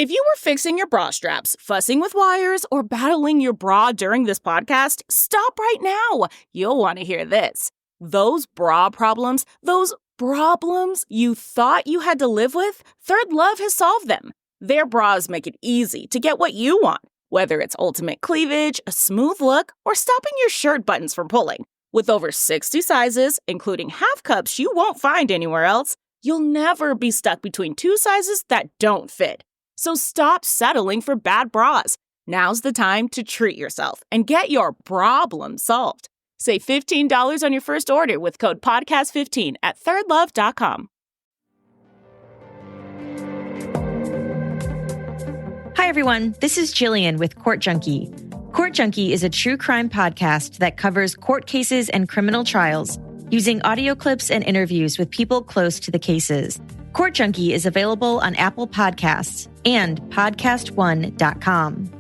If you were fixing your bra straps, fussing with wires, or battling your bra during this podcast, stop right now. You'll want to hear this. Those bra problems, those problems you thought you had to live with, Third Love has solved them. Their bras make it easy to get what you want, whether it's ultimate cleavage, a smooth look, or stopping your shirt buttons from pulling. With over 60 sizes, including half cups you won't find anywhere else, you'll never be stuck between two sizes that don't fit. So stop settling for bad bras. Now's the time to treat yourself and get your problem solved. Save $15 on your first order with code PODCAST15 at thirdlove.com. Hi, everyone. This is Jillian with Court Junkie. Court Junkie is a true crime podcast that covers court cases and criminal trials using audio clips and interviews with people close to the cases. Court Junkie is available on Apple Podcasts and podcastone.com.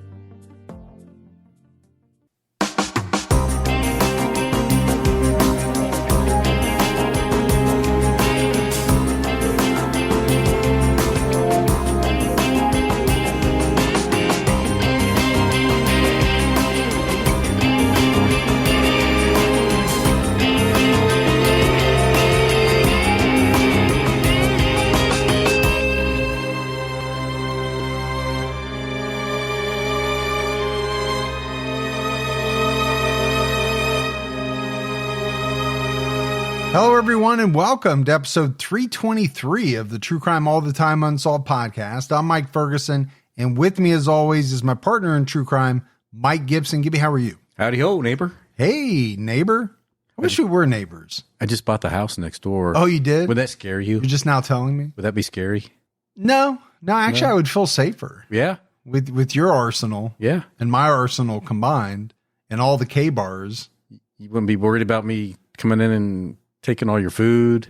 Hello, everyone, and welcome to episode 323 of the True Crime All the Time Unsolved podcast. I'm Mike Ferguson, and with me, as always, is my partner in true crime, Mike Gibson. Gibby, how are you? Howdy ho, neighbor. Hey, neighbor. I wish we were neighbors. I just bought the house next door. Oh, you did? Would that scare you? You're just now telling me? Would that be scary? No, actually, I would feel safer. Yeah? With your arsenal. Yeah. And my arsenal combined, and all the K-bars. You wouldn't be worried about me coming in and taking all your food?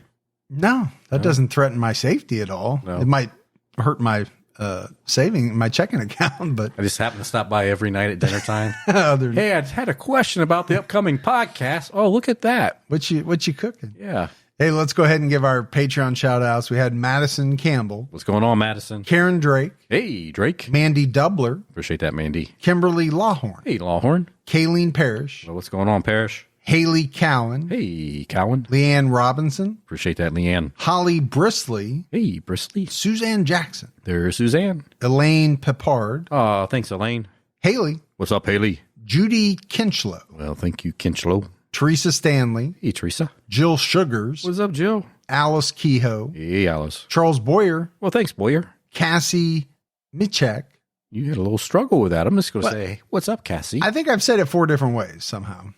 No, that doesn't threaten my safety at all. No. It might hurt my my checking account, but I just happen to stop by every night at dinner time. Hey, I had a question about the upcoming podcast. Oh, look at that. what you cooking? Yeah. Hey, let's go ahead and give our Patreon shout outs. We had Madison Campbell, What's going on, Madison? Karen Drake, Hey, Drake. Mandy Dubler, Appreciate that, Mandy. Kimberly Lawhorn, Hey, Lawhorn. Kayleen Parrish, Well, what's going on, Parrish? Haley Cowan, Hey, Cowan. Leanne Robinson, Appreciate that, Leanne. Holly Brisley, Hey, Brisley. Suzanne Jackson, There's Suzanne. Elaine Pepard, Oh, thanks, Elaine. Haley, What's up, Haley? Judy Kinchlow, Well, thank you, Kinchlow. Teresa Stanley, Hey, Teresa. Jill Sugars, What's up, Jill? Alice Kehoe, Hey, Alice. Charles Boyer, Well, thanks, Boyer. Cassie Michek. You had a little struggle with that. I'm just going to What? say, what's up, Cassie? I think I've said it 4 different ways somehow.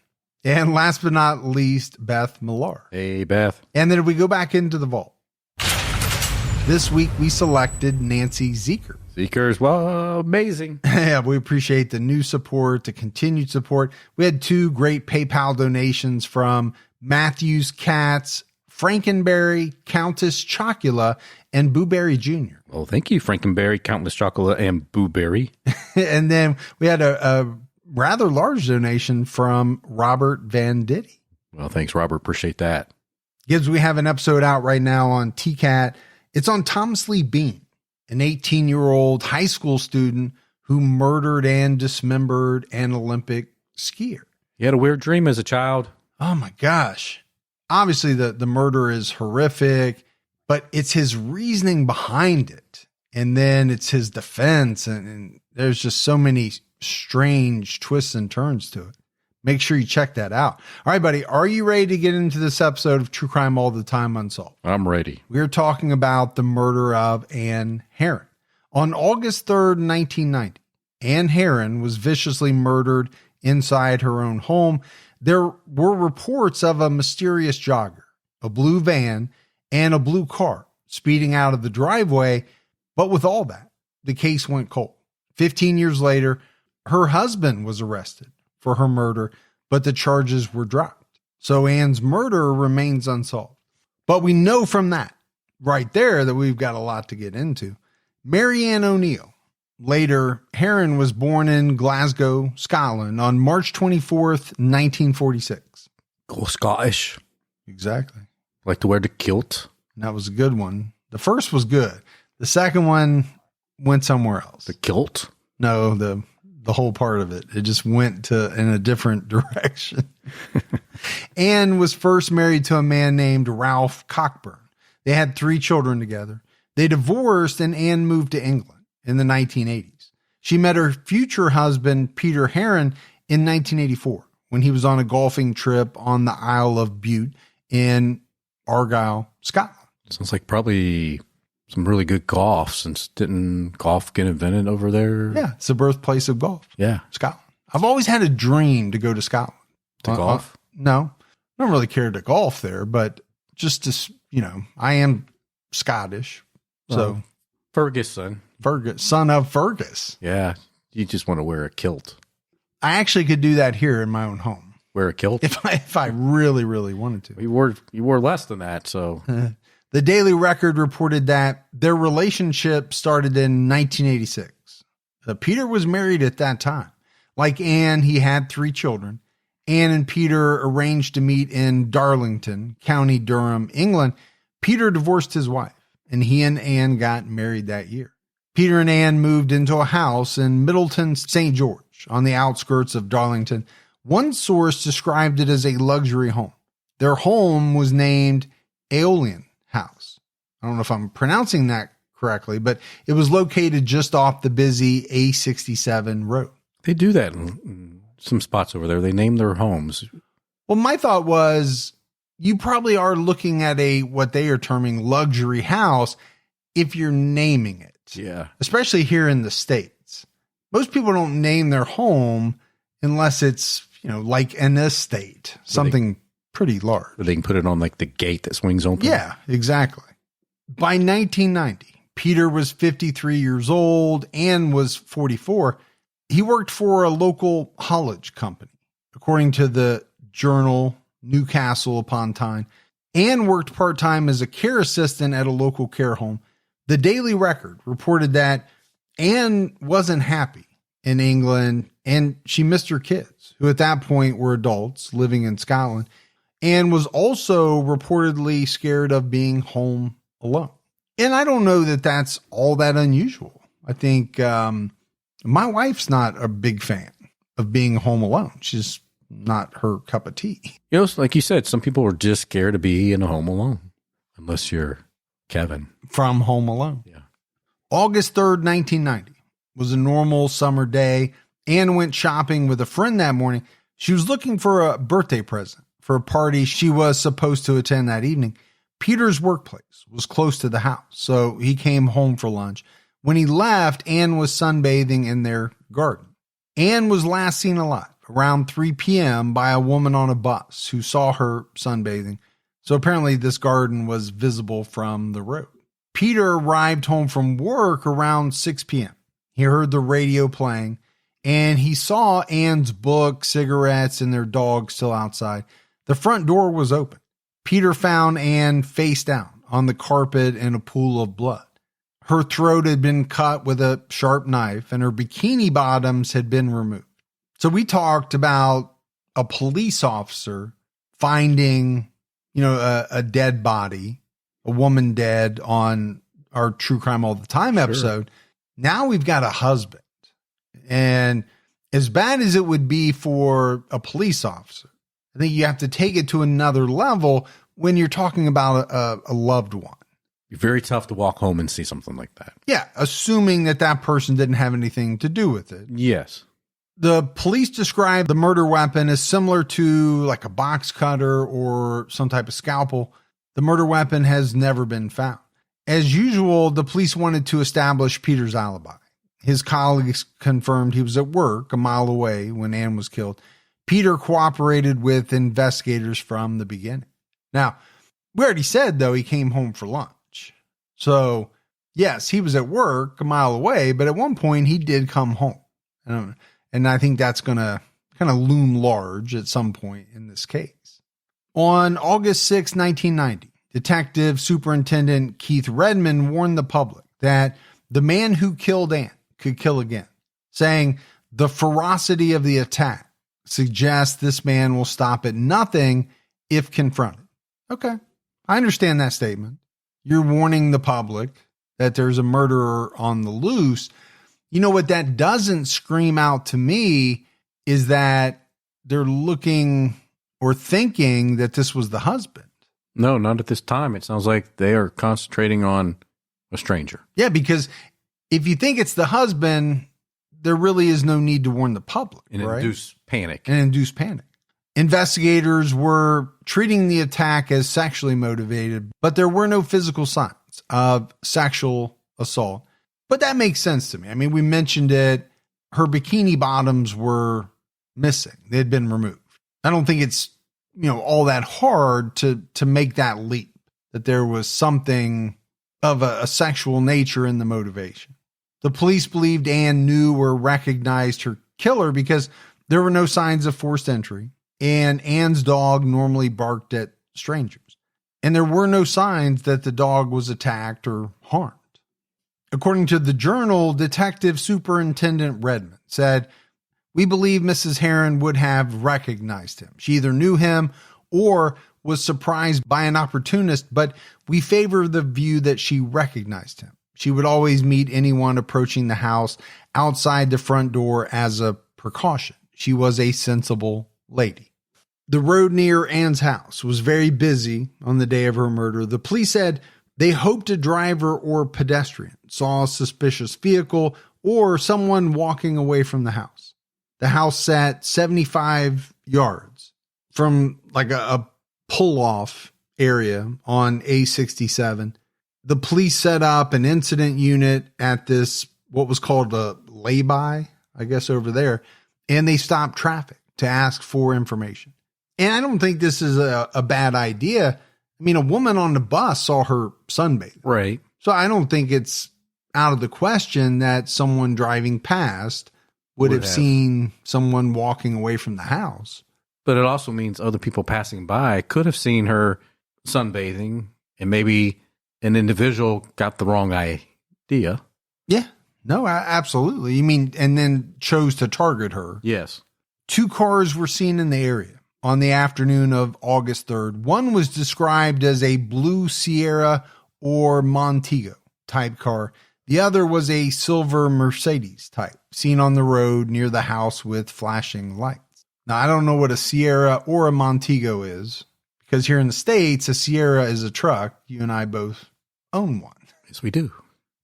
And last but not least, Beth Millar. Hey, Beth. And then if we go back into the vault, this week we selected Nancy Zeker. Seekers, well, amazing. Yeah, we appreciate the new support, the continued support. We had 2 great PayPal donations from Matthews Katz, Frankenberry, Countess Chocula, and Booberry Jr. Well, thank you, Frankenberry, Countless Chocolate, and Booberry. And then we had a rather large donation from Robert Van Ditty. Well, thanks, Robert. Appreciate that. Gibbs, we have an episode out right now on TCAT. It's on Thomas Lee Bean, an 18-year-old high school student who murdered and dismembered an Olympic skier. You had a weird dream as a child. Oh my gosh. Obviously the murder is horrific, but it's his reasoning behind it. And then it's his defense. And there's just so many strange twists and turns to it. Make sure you check that out. All right, buddy. Are you ready to get into this episode of True Crime All the Time Unsolved? I'm ready. We're talking about the murder of Ann Heron. On August 3rd, 1990, Ann Heron was viciously murdered inside her own home. There were reports of a mysterious jogger, a blue van, and a blue car speeding out of the driveway. But with all that, the case went cold. 15 years later, her husband was arrested for her murder, but the charges were dropped. So Ann's murder remains unsolved. But we know from that right there that we've got a lot to get into. Mary Ann O'Neill, later Heron, was born in Glasgow, Scotland on March 24th, 1946. Go Scottish. Exactly. Like to wear the kilt. And that was a good one. The first was good. The second one, went somewhere else. The kilt? No, the whole part of it. It just went in a different direction. Ann was first married to a man named Ralph Cockburn. They had 3 children together. They divorced, and Ann moved to England in the 1980s. She met her future husband, Peter Heron, in 1984 when he was on a golfing trip on the Isle of Bute in Argyll, Scotland. Sounds like probably some really good golf, since didn't golf get invented over there? Yeah, it's the birthplace of golf. Yeah. Scotland. I've always had a dream to go to Scotland. To golf? No, I don't really care to golf there, but just to, I am Scottish. So Fergus, son. Fergus, son of Fergus. Yeah. You just want to wear a kilt. I actually could do that here in my own home. Wear a kilt? If I really, really wanted to. You wore less than that, so. The Daily Record reported that their relationship started in 1986. Peter was married at that time. Like Ann, he had 3 children. Ann and Peter arranged to meet in Darlington, County Durham, England. Peter divorced his wife, and he and Ann got married that year. Peter and Ann moved into a house in Middleton, St. George, on the outskirts of Darlington. One source described it as a luxury home. Their home was named Aeolian House. I don't know if I'm pronouncing that correctly, but it was located just off the busy A67 road. They do that in some spots over there. They name their homes. Well, my thought was you probably are looking at what they are terming luxury house if you're naming it. Yeah. Especially here in the States. Most people don't name their home unless it's, like an estate, something pretty large. They can put it on like the gate that swings open. Yeah, exactly. By 1990, Peter was 53 years old. Ann was 44. He worked for a local haulage company. According to the journal Newcastle upon Tyne, Ann worked part-time as a care assistant at a local care home. The Daily Record reported that Ann wasn't happy in England and she missed her kids, who at that point were adults living in Scotland. Ann was also reportedly scared of being home alone. And I don't know that that's all that unusual. I think my wife's not a big fan of being home alone. She's not her cup of tea. Like you said, some people are just scared to be in a home alone, unless you're Kevin. From Home Alone. Yeah. August 3rd, 1990 was a normal summer day. Ann went shopping with a friend that morning. She was looking for a birthday present for a party she was supposed to attend that evening. Peter's workplace was close to the house, so he came home for lunch. When he left, Ann was sunbathing in their garden. Ann was last seen alive around 3 p.m. by a woman on a bus who saw her sunbathing. So apparently this garden was visible from the road. Peter arrived home from work around 6 p.m. He heard the radio playing, and he saw Ann's book, cigarettes, and their dog still outside. The front door was open. Peter found Ann face down on the carpet in a pool of blood. Her throat had been cut with a sharp knife, and her bikini bottoms had been removed. So we talked about a police officer finding, a dead body, a woman dead on our True Crime All the Time episode. Sure. Now we've got a husband. And as bad as it would be for a police officer, I think you have to take it to another level when you're talking about a loved one. It's very tough to walk home and see something like that. Yeah, assuming that person didn't have anything to do with it. Yes. The police described the murder weapon as similar to like a box cutter or some type of scalpel. The murder weapon has never been found. As usual, the police wanted to establish Peter's alibi. His colleagues confirmed he was at work a mile away when Ann was killed. Peter cooperated with investigators from the beginning. Now, we already said, though, he came home for lunch. So, yes, he was at work a mile away, but at one point he did come home. And I think that's going to kind of loom large at some point in this case. On August 6, 1990, Detective Superintendent Keith Redmond warned the public that the man who killed Ann could kill again, saying the ferocity of the attack suggests this man will stop at nothing if confronted. Okay, I understand that statement. You're warning the public that there's a murderer on the loose. You know what that doesn't scream out to me is that they're looking or thinking that this was the husband. No, not at this time. It sounds like they are concentrating on a stranger. Yeah, because if you think it's the husband, there really is no need to warn the public. And right? induce panic. Investigators were treating the attack as sexually motivated, but there were no physical signs of sexual assault. But that makes sense to me. I mean, we mentioned it. Her bikini bottoms were missing. They had been removed. I don't think it's, all that hard to make that leap, that there was something of a sexual nature in the motivation. The police believed Ann knew or recognized her killer because there were no signs of forced entry, and Ann's dog normally barked at strangers. And there were no signs that the dog was attacked or harmed. According to the Journal, Detective Superintendent Redmond said, "We believe Mrs. Heron would have recognized him. She either knew him or was surprised by an opportunist, but we favor the view that she recognized him. She would always meet anyone approaching the house outside the front door as a precaution. She was a sensible lady." The road near Ann's house was very busy on the day of her murder. The police said they hoped a driver or pedestrian saw a suspicious vehicle or someone walking away from the house. The house sat 75 yards from like a pull-off area on A67. The police set up an incident unit at this, what was called a lay-by, I guess over there, and they stopped traffic to ask for information. And I don't think this is a bad idea. I mean, a woman on the bus saw her sunbathing. Right. So I don't think it's out of the question that someone driving past would have seen someone walking away from the house. But it also means other people passing by could have seen her sunbathing, and maybe an individual got the wrong idea. Yeah. No, absolutely. You mean, and then chose to target her. Yes. 2 cars were seen in the area on the afternoon of August 3rd. One was described as a blue Sierra or Montego type car. The other was a silver Mercedes type, seen on the road near the house with flashing lights. Now, I don't know what a Sierra or a Montego is, because here in the States, a Sierra is a truck. You and I both own one. Yes, we do.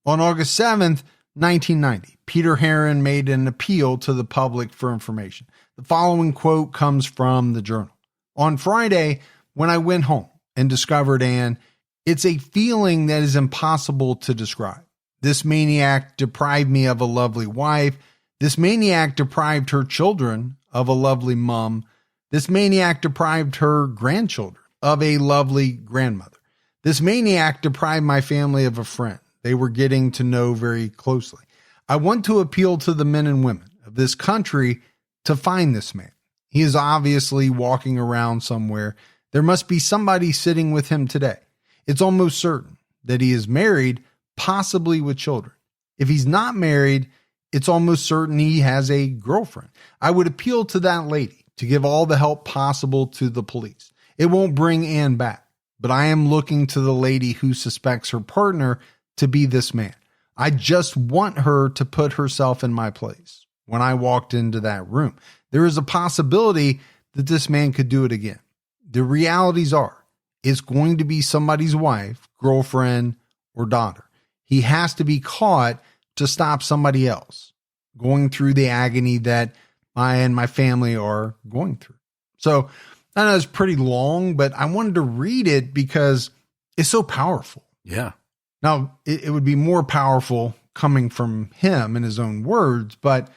On August 7th, 1990, Peter Heron made an appeal to the public for information. The following quote comes from the Journal. "On Friday, when I went home and discovered Ann, it's a feeling that is impossible to describe. This maniac deprived me of a lovely wife. This maniac deprived her children of a lovely mom. This maniac deprived her grandchildren of a lovely grandmother. This maniac deprived my family of a friend they were getting to know very closely. I want to appeal to the men and women of this country to find this man. He is obviously walking around somewhere. There must be somebody sitting with him today. It's almost certain that he is married, possibly with children. If he's not married, it's almost certain he has a girlfriend. I would appeal to that lady to give all the help possible to the police. It won't bring Ann back, but I am looking to the lady who suspects her partner to be this man. I just want her to put herself in my place. When I walked into that room, there is a possibility that this man could do it again. The realities are, it's going to be somebody's wife, girlfriend, or daughter. He has to be caught to stop somebody else going through the agony that I and my family are going through." So I know it's pretty long, but I wanted to read it because it's so powerful. Yeah. Now, it would be more powerful coming from him in his own words, but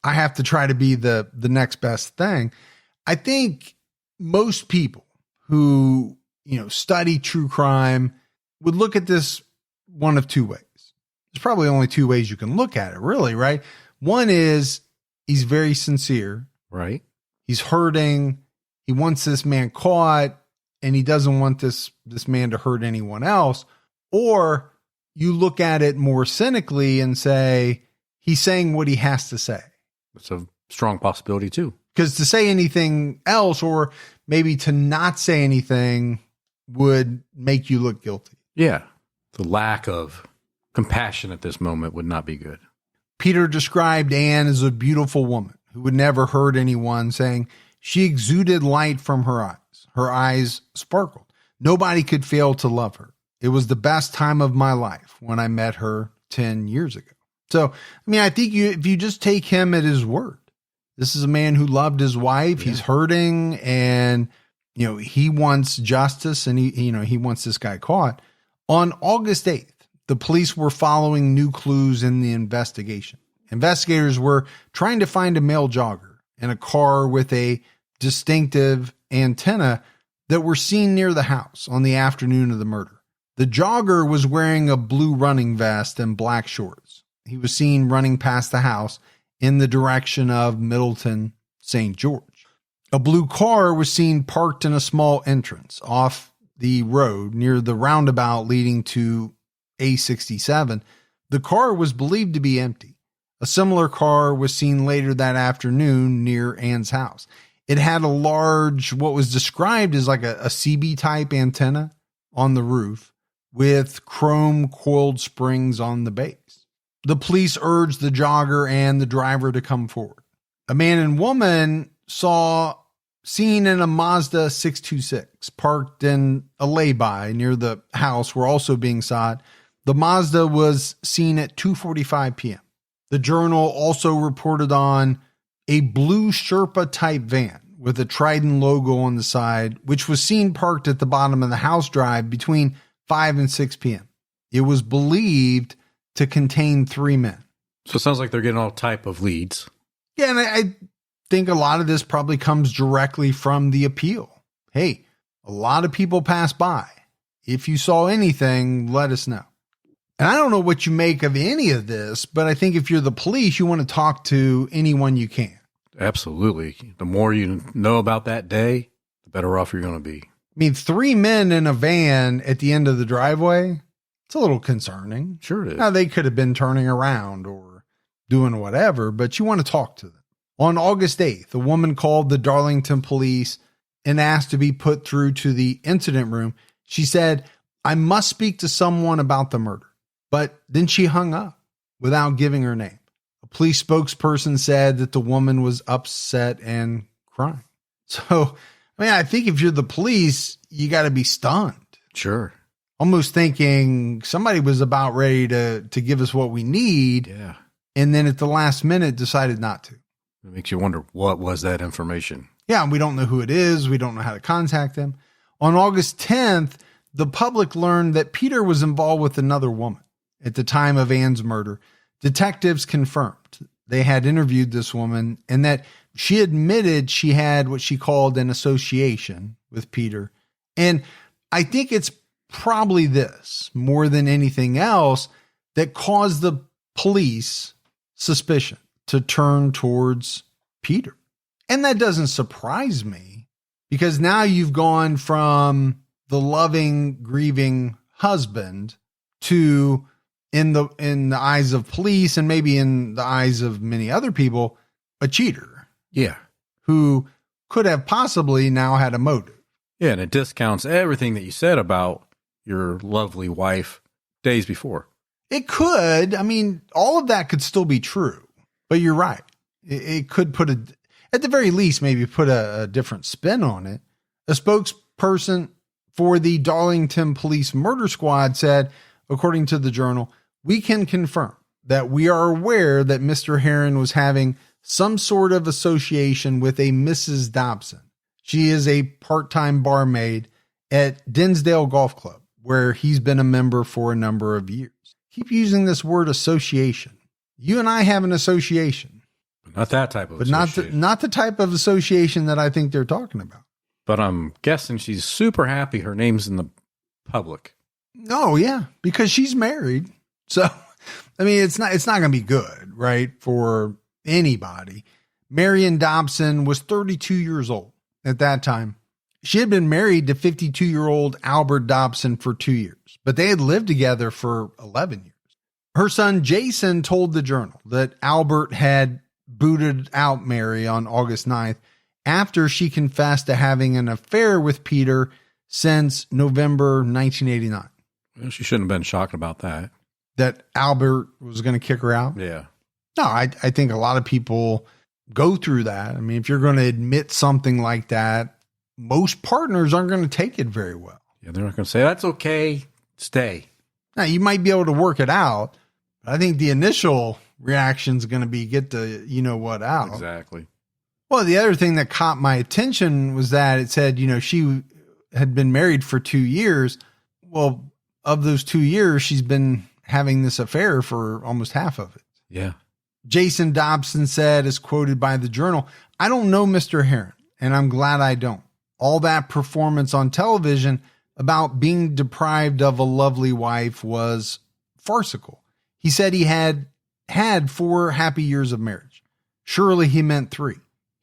I have to try to be the next best thing. I think most people who, study true crime would look at this one of 2 ways. There's probably only 2 ways you can look at it, really, right? One is he's very sincere. Right. He's hurting. He wants this man caught, and he doesn't want this man to hurt anyone else. Or you look at it more cynically and say, he's saying what he has to say. It's a strong possibility too. Because to say anything else, or maybe to not say anything, would make you look guilty. Yeah. The lack of compassion at this moment would not be good. Peter described Ann as a beautiful woman who would never hurt anyone, saying she exuded light from her eyes. Her eyes sparkled. Nobody could fail to love her. It was the best time of my life when I met her 10 years ago. So, I think if you just take him at his word, this is a man who loved his wife. Yeah. He's hurting and, he wants justice and he wants this guy caught. On August 8th, the police were following new clues in the investigation. Investigators were trying to find a male jogger in a car with a distinctive antenna that were seen near the house on the afternoon of the murder. The jogger was wearing a blue running vest and black shorts. He was seen running past the house in the direction of Middleton, St. George. A blue car was seen parked in a small entrance off the road near the roundabout leading to A67. The car was believed to be empty. A similar car was seen later that afternoon near Ann's house. It had a large, what was described as like a CB type antenna on the roof with chrome coiled springs on the base. The police urged the jogger and the driver to come forward. A man and woman seen in a Mazda 626 parked in a lay-by near the house were also being sought. The Mazda was seen at 2:45 p.m. The Journal also reported on a blue Sherpa type van with a Trident logo on the side, which was seen parked at the bottom of the house drive between 5 and 6 p.m. It was believed to contain 3 men. So it sounds like they're getting all type of leads. Yeah, and I think a lot of this probably comes directly from the appeal. Hey, a lot of people pass by. If you saw anything, let us know. And I don't know what you make of any of this, but I think if you're the police, you want to talk to anyone you can. Absolutely. The more you know about that day, the better off you're going to be. 3 men in a van at the end of the driveway, it's a little concerning. Sure it is. Now, they could have been turning around or doing whatever, but you want to talk to them. On August 8th, a woman called the Darlington police and asked to be put through to the incident room. She said, "I must speak to someone about the murder." But then she hung up without giving her name. A police spokesperson said that the woman was upset and crying. So, I think if you're the police, you got to be stunned. Sure. Almost thinking somebody was about ready to give us what we need. Yeah. And then at the last minute decided not to. It makes you wonder, what was that information? Yeah, we don't know who it is. We don't know how to contact them. On August 10th, the public learned that Peter was involved with another woman. At the time of Ann's murder, detectives confirmed they had interviewed this woman and that she admitted she had what she called an association with Peter. And I think it's probably this, more than anything else, that caused the police suspicion to turn towards Peter. And that doesn't surprise me, because now you've gone from the loving, grieving husband to, in the eyes of police and maybe in the eyes of many other people, a cheater. Yeah. Who could have possibly now had a motive. Yeah, and it discounts everything that you said about your lovely wife days before. It could. All of that could still be true, but you're right. It could put at the very least, maybe put a different spin on it. A spokesperson for the Darlington Police Murder Squad said, according to the Journal, "We can confirm that we are aware that Mr. Heron was having some sort of association with a Mrs. Dobson. She is a part-time barmaid at Dinsdale Golf Club, where he's been a member for a number of years." Keep using this word association. You and I have an association. Not that type of association. But not the type of association that I think they're talking about. But I'm guessing she's super happy her name's in the public. Oh, yeah, because she's married. So, it's not going to be good, right, for anybody. Marion Dobson was 32 years old at that time. She had been married to 52-year-old Albert Dobson for 2 years, but they had lived together for 11 years. Her son Jason told the Journal that Albert had booted out Mary on August 9th after she confessed to having an affair with Peter since November 1989. Well, she shouldn't have been shocked about that. that Albert was going to kick her out? Yeah. No, I think a lot of people go through that. I mean, if you're going to admit something like that, most partners aren't going to take it very well. Yeah, they're not going to say, that's okay, stay. Now, you might be able to work it out, but I think the initial reaction is going to be get the you-know-what out. Exactly. Well, the other thing that caught my attention was that it said, she had been married for 2 years. Well, of those 2 years, she's been having this affair for almost half of it. Yeah. Jason Dobson said, as quoted by the Journal, "I don't know Mr. Heron, and I'm glad I don't. All that performance on television about being deprived of a lovely wife was farcical. He said he had 4 happy years of marriage. Surely he meant 3.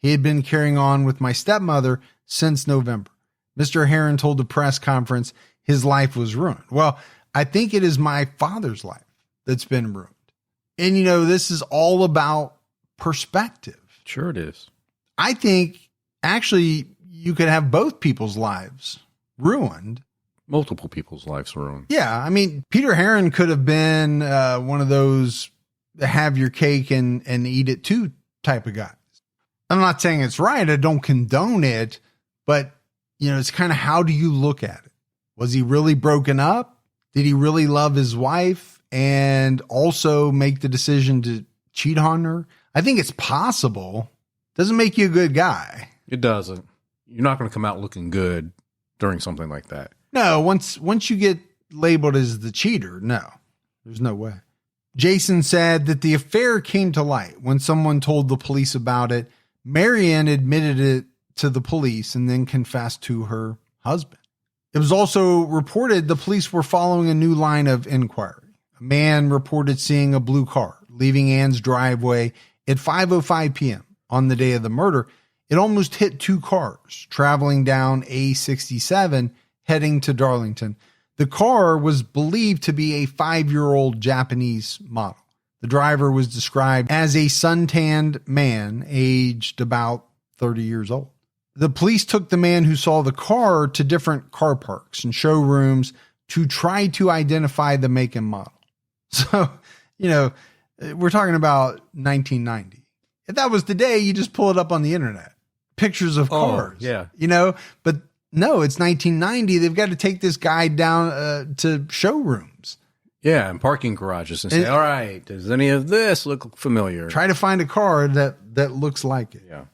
He had been carrying on with my stepmother since November. Mr. Heron told the press conference his life was ruined. Well, I think it is my father's life that's been ruined. And, this is all about perspective. Sure it is. I think actually you could have both people's lives ruined. Multiple people's lives ruined. Yeah. I mean, Peter Heron could have been one of those have your cake and eat it too type of guys. I'm not saying it's right. I don't condone it, but it's kind of, how do you look at it? Was he really broken up? Did he really love his wife and also make the decision to cheat on her? I think it's possible. Doesn't make you a good guy. It doesn't. You're not going to come out looking good during something like that. No, once you get labeled as the cheater, no, there's no way. Jason said that the affair came to light when someone told the police about it. Marianne admitted it to the police and then confessed to her husband. It was also reported the police were following a new line of inquiry. A man reported seeing a blue car leaving Ann's driveway at 5:05 p.m. on the day of the murder. It almost hit 2 cars traveling down A67 heading to Darlington. The car was believed to be a 5-year-old Japanese model. The driver was described as a suntanned man aged about 30 years old. The police took the man who saw the car to different car parks and showrooms to try to identify the make and model. So, we're talking about 1990. If that was today, you just pull it up on the internet. Pictures of cars. Yeah. But no, it's 1990. They've got to take this guy down to showrooms. Yeah, and parking garages and say, all right, does any of this look familiar? Try to find a car that looks like it. Yeah.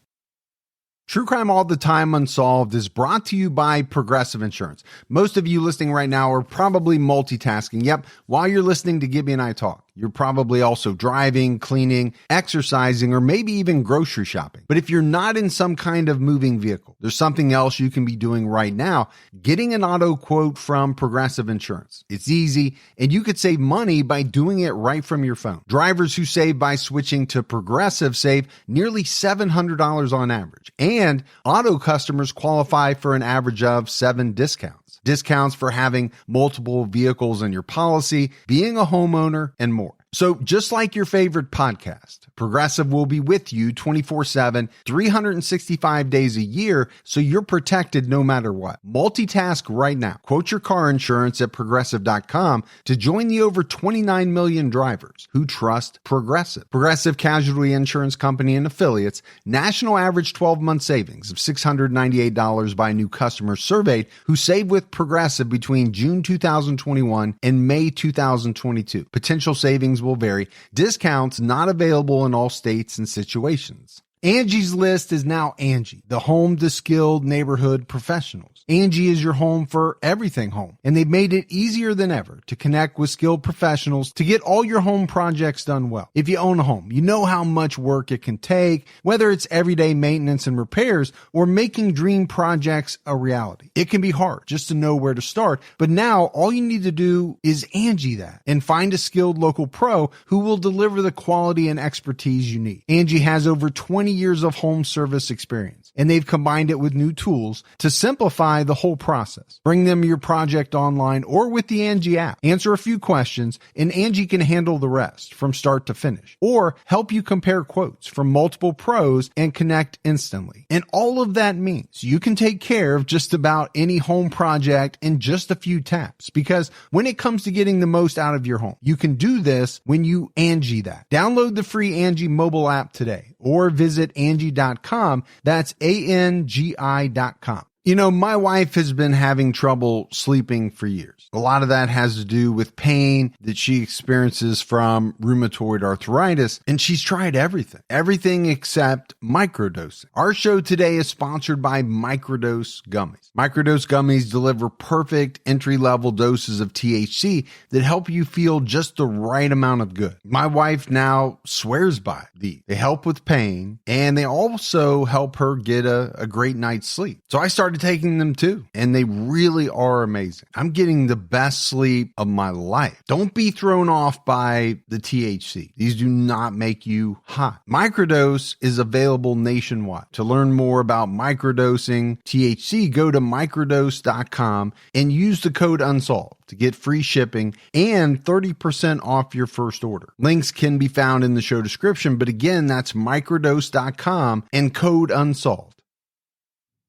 True Crime All the Time Unsolved is brought to you by Progressive Insurance. Most of you listening right now are probably multitasking. Yep, while you're listening to Gibby and I talk, you're probably also driving, cleaning, exercising, or maybe even grocery shopping. But if you're not in some kind of moving vehicle, there's something else you can be doing right now, getting an auto quote from Progressive Insurance. It's easy, and you could save money by doing it right from your phone. Drivers who save by switching to Progressive save nearly $700 on average. And auto customers qualify for an average of 7 discounts. Discounts for having multiple vehicles in your policy, being a homeowner, and more. So just like your favorite podcast, Progressive will be with you 24/7, 365 days a year, so you're protected no matter what. Multitask right now. Quote your car insurance at Progressive.com to join the over 29 million drivers who trust Progressive. Progressive Casualty Insurance Company and Affiliates. National average 12-month savings of $698 by new customers surveyed who saved with Progressive between June 2021 and May 2022. Potential savings will vary. Discounts not available in all states and situations. Angie's List is now Angie, the home to skilled neighborhood professionals. Angie is your home for everything home, and they've made it easier than ever to connect with skilled professionals to get all your home projects done well. If you own a home, you know how much work it can take, whether it's everyday maintenance and repairs or making dream projects a reality. It can be hard just to know where to start, but now all you need to do is Angie that and find a skilled local pro who will deliver the quality and expertise you need. Angie has over 20 20 years of home service experience, and they've combined it with new tools to simplify the whole process. Bring them your project online or with the Angie app. Answer a few questions, and Angie can handle the rest from start to finish, or help you compare quotes from multiple pros and connect instantly. And all of that means you can take care of just about any home project in just a few taps, because when it comes to getting the most out of your home, you can do this when you Angie that. Download the free Angie mobile app today or visit Angie.com. That's ANGI.com. You know, my wife has been having trouble sleeping for years. A lot of that has to do with pain that she experiences from rheumatoid arthritis, and she's tried everything except microdosing. Our show today is sponsored by Microdose Gummies. Microdose Gummies deliver perfect entry-level doses of THC that help you feel just the right amount of good. My wife now swears by these. They help with pain, and they also help her get a great night's sleep. So I started taking them too, and they really are amazing. I'm getting the best sleep of my life. Don't be thrown off by the THC. These do not make you high. Microdose is available nationwide. To learn more about microdosing THC, go to microdose.com and use the code Unsolved to get free shipping and 30% off your first order. Links can be found in the show description, but again, that's microdose.com and code Unsolved.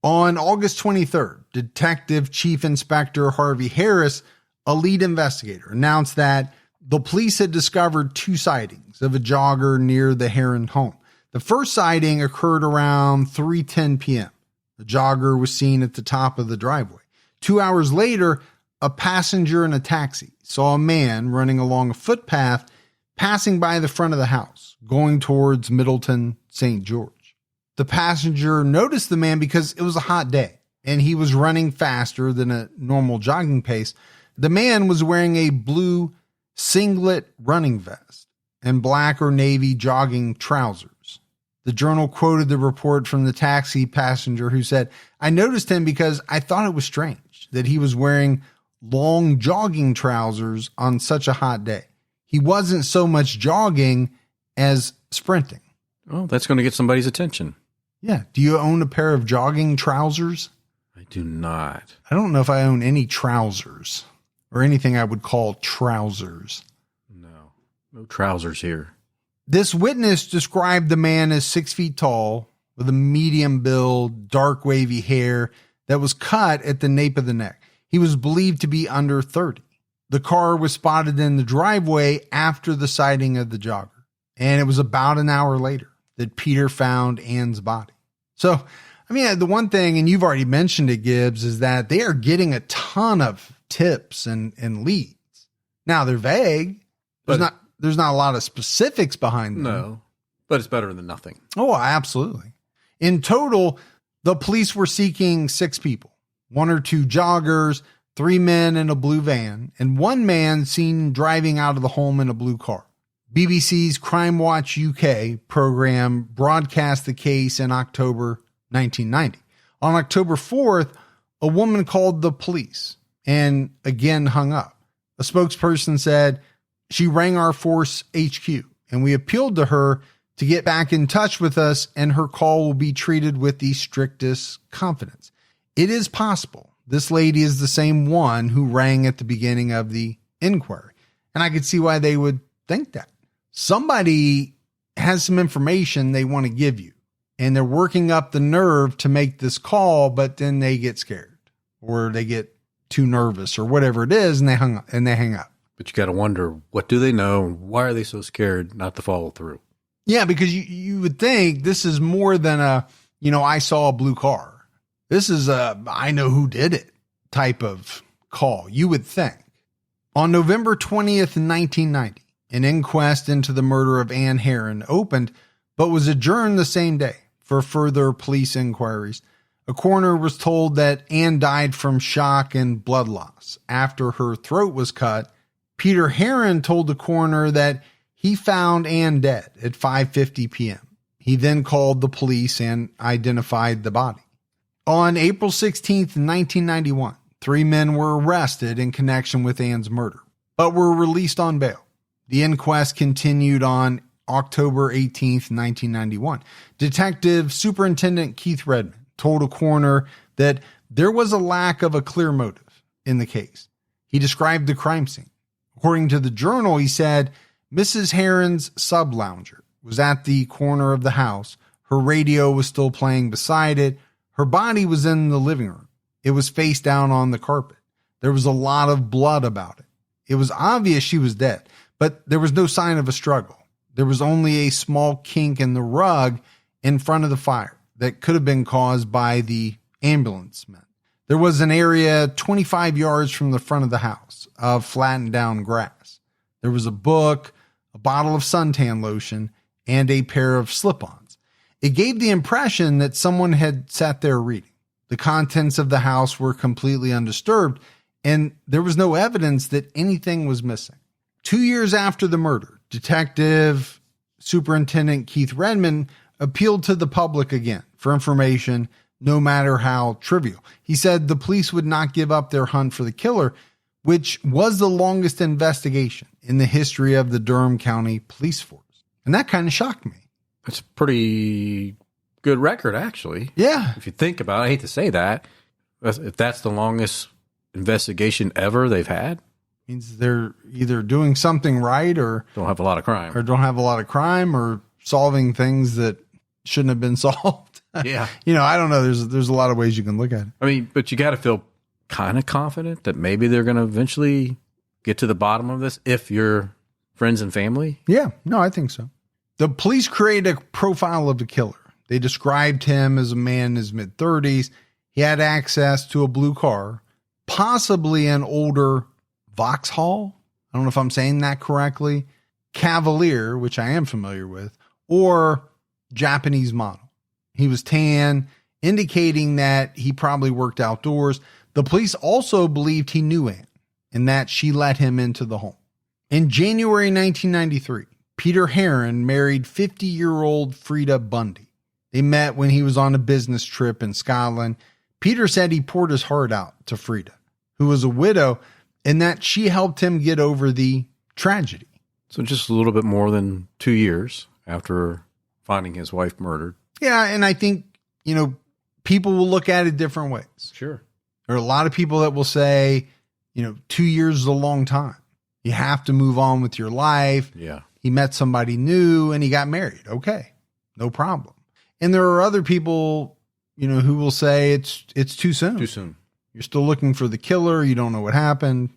On August 23rd, Detective Chief Inspector Harvey Harris, a lead investigator, announced that the police had discovered 2 sightings of a jogger near the Heron home. The first sighting occurred around 3:10 p.m. The jogger was seen at the top of the driveway. 2 hours later, a passenger in a taxi saw a man running along a footpath passing by the front of the house, going towards Middleton, St. George. The passenger noticed the man because it was a hot day and he was running faster than a normal jogging pace. The man was wearing a blue singlet running vest and black or navy jogging trousers. The Journal quoted the report from the taxi passenger who said, "I noticed him because I thought it was strange that he was wearing long jogging trousers on such a hot day. He wasn't so much jogging as sprinting." Oh, that's going to get somebody's attention. Yeah. Do you own a pair of jogging trousers? I do not. I don't know if I own any trousers or anything I would call trousers. No trousers here. This witness described the man as 6 feet tall with a medium build, dark wavy hair that was cut at the nape of the neck. He was believed to be under 30. The car was spotted in the driveway after the sighting of the jogger, and it was about an hour later that Peter found Ann's body. So, I mean, the one thing, and you've already mentioned it, Gibbs, is that they are getting a ton of tips and leads. Now, they're vague. There's not a lot of specifics behind them. No, but it's better than nothing. Oh, absolutely. In total, the police were seeking 6 people, 1 or 2 joggers, 3 men in a blue van, and 1 man seen driving out of the home in a blue car. BBC's Crime Watch UK program broadcast the case in October 1990. On October 4th, a woman called the police and again hung up. A spokesperson said, "She rang our force HQ and we appealed to her to get back in touch with us, and her call will be treated with the strictest confidence." It is possible this lady is the same one who rang at the beginning of the inquiry. And I could see why they would think that. Somebody has some information they want to give you, and they're working up the nerve to make this call, but then they get scared or they get too nervous or whatever it is, and they hang up. But you got to wonder, what do they know? And why are they so scared not to follow through? Yeah, because you would think this is more than I saw a blue car. This is I know who did it type of call, you would think. On November 20th, 1990, an inquest into the murder of Ann Heron opened, but was adjourned the same day for further police inquiries. A coroner was told that Ann died from shock and blood loss after her throat was cut. Peter Heron told the coroner that he found Ann dead at 5:50 p.m. He then called the police and identified the body. On April 16th, 1991, 3 men were arrested in connection with Ann's murder, but were released on bail. The inquest continued on October 18th, 1991. Detective Superintendent Keith Redmond told a coroner that there was a lack of a clear motive in the case. He described the crime scene. According to the Journal, he said Mrs. Heron's sub-lounger was at the corner of the house. Her radio was still playing beside it. Her body was in the living room. It was face down on the carpet. There was a lot of blood about it. It was obvious she was dead, but there was no sign of a struggle. There was only a small kink in the rug in front of the fire that could have been caused by the ambulance men. There was an area 25 yards from the front of the house of flattened down grass. There was a book, a bottle of suntan lotion, and a pair of slip-ons. It gave the impression that someone had sat there reading. The contents of the house were completely undisturbed, and there was no evidence that anything was missing. 2 years after the murder, Detective Superintendent Keith Redmond appealed to the public again for information, no matter how trivial. He said the police would not give up their hunt for the killer, which was the longest investigation in the history of the Durham County Police Force. And that kind of shocked me. It's a pretty good record, actually. Yeah. If you think about it, I hate to say that. If that's the longest investigation ever they've had, means they're either doing something right or don't have a lot of crime or solving things that shouldn't have been solved. Yeah. I don't know. There's a lot of ways you can look at it. I mean, but you got to feel kind of confident that maybe they're going to eventually get to the bottom of this if you're friends and family. Yeah. No, I think so. The police created a profile of the killer. They described him as a man in his mid-30s. He had access to a blue car, possibly an older Vauxhall. I don't know if I'm saying that correctly. Cavalier, which I am familiar with, or Japanese model. He was tan, indicating that he probably worked outdoors. The police also believed he knew Ann and that she let him into the home. In January 1993, Peter Heron married 50-year-old Frida Bundy. They met when he was on a business trip in Scotland. Peter said he poured his heart out to Frida, who was a widow, and that she helped him get over the tragedy. So just a little bit more than 2 years after finding his wife murdered. Yeah, and I think, people will look at it different ways. Sure. There are a lot of people that will say, 2 years is a long time. You have to move on with your life. Yeah. He met somebody new and he got married. Okay, no problem. And there are other people, who will say it's too soon. Too soon. You're still looking for the killer. You don't know what happened.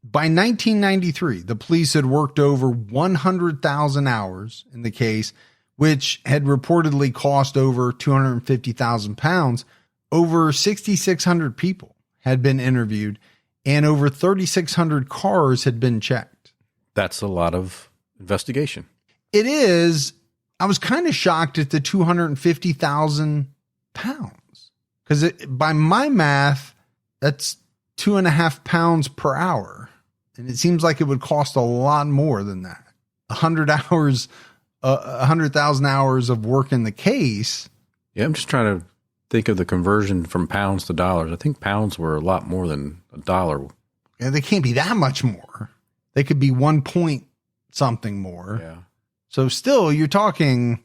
By 1993, the police had worked over 100,000 hours in the case, which had reportedly cost over 250,000 pounds. Over 6,600 people had been interviewed and over 3,600 cars had been checked. That's a lot of investigation. It is. I was kind of shocked at the 250,000 pounds because by my math, that's 2.5 pounds per hour. And it seems like it would cost a lot more than that. 100,000 hours of work in the case. Yeah, I'm just trying to think of the conversion from pounds to dollars. I think pounds were a lot more than a dollar. Yeah, they can't be that much more. They could be 1 point something more. Yeah. So still, you're talking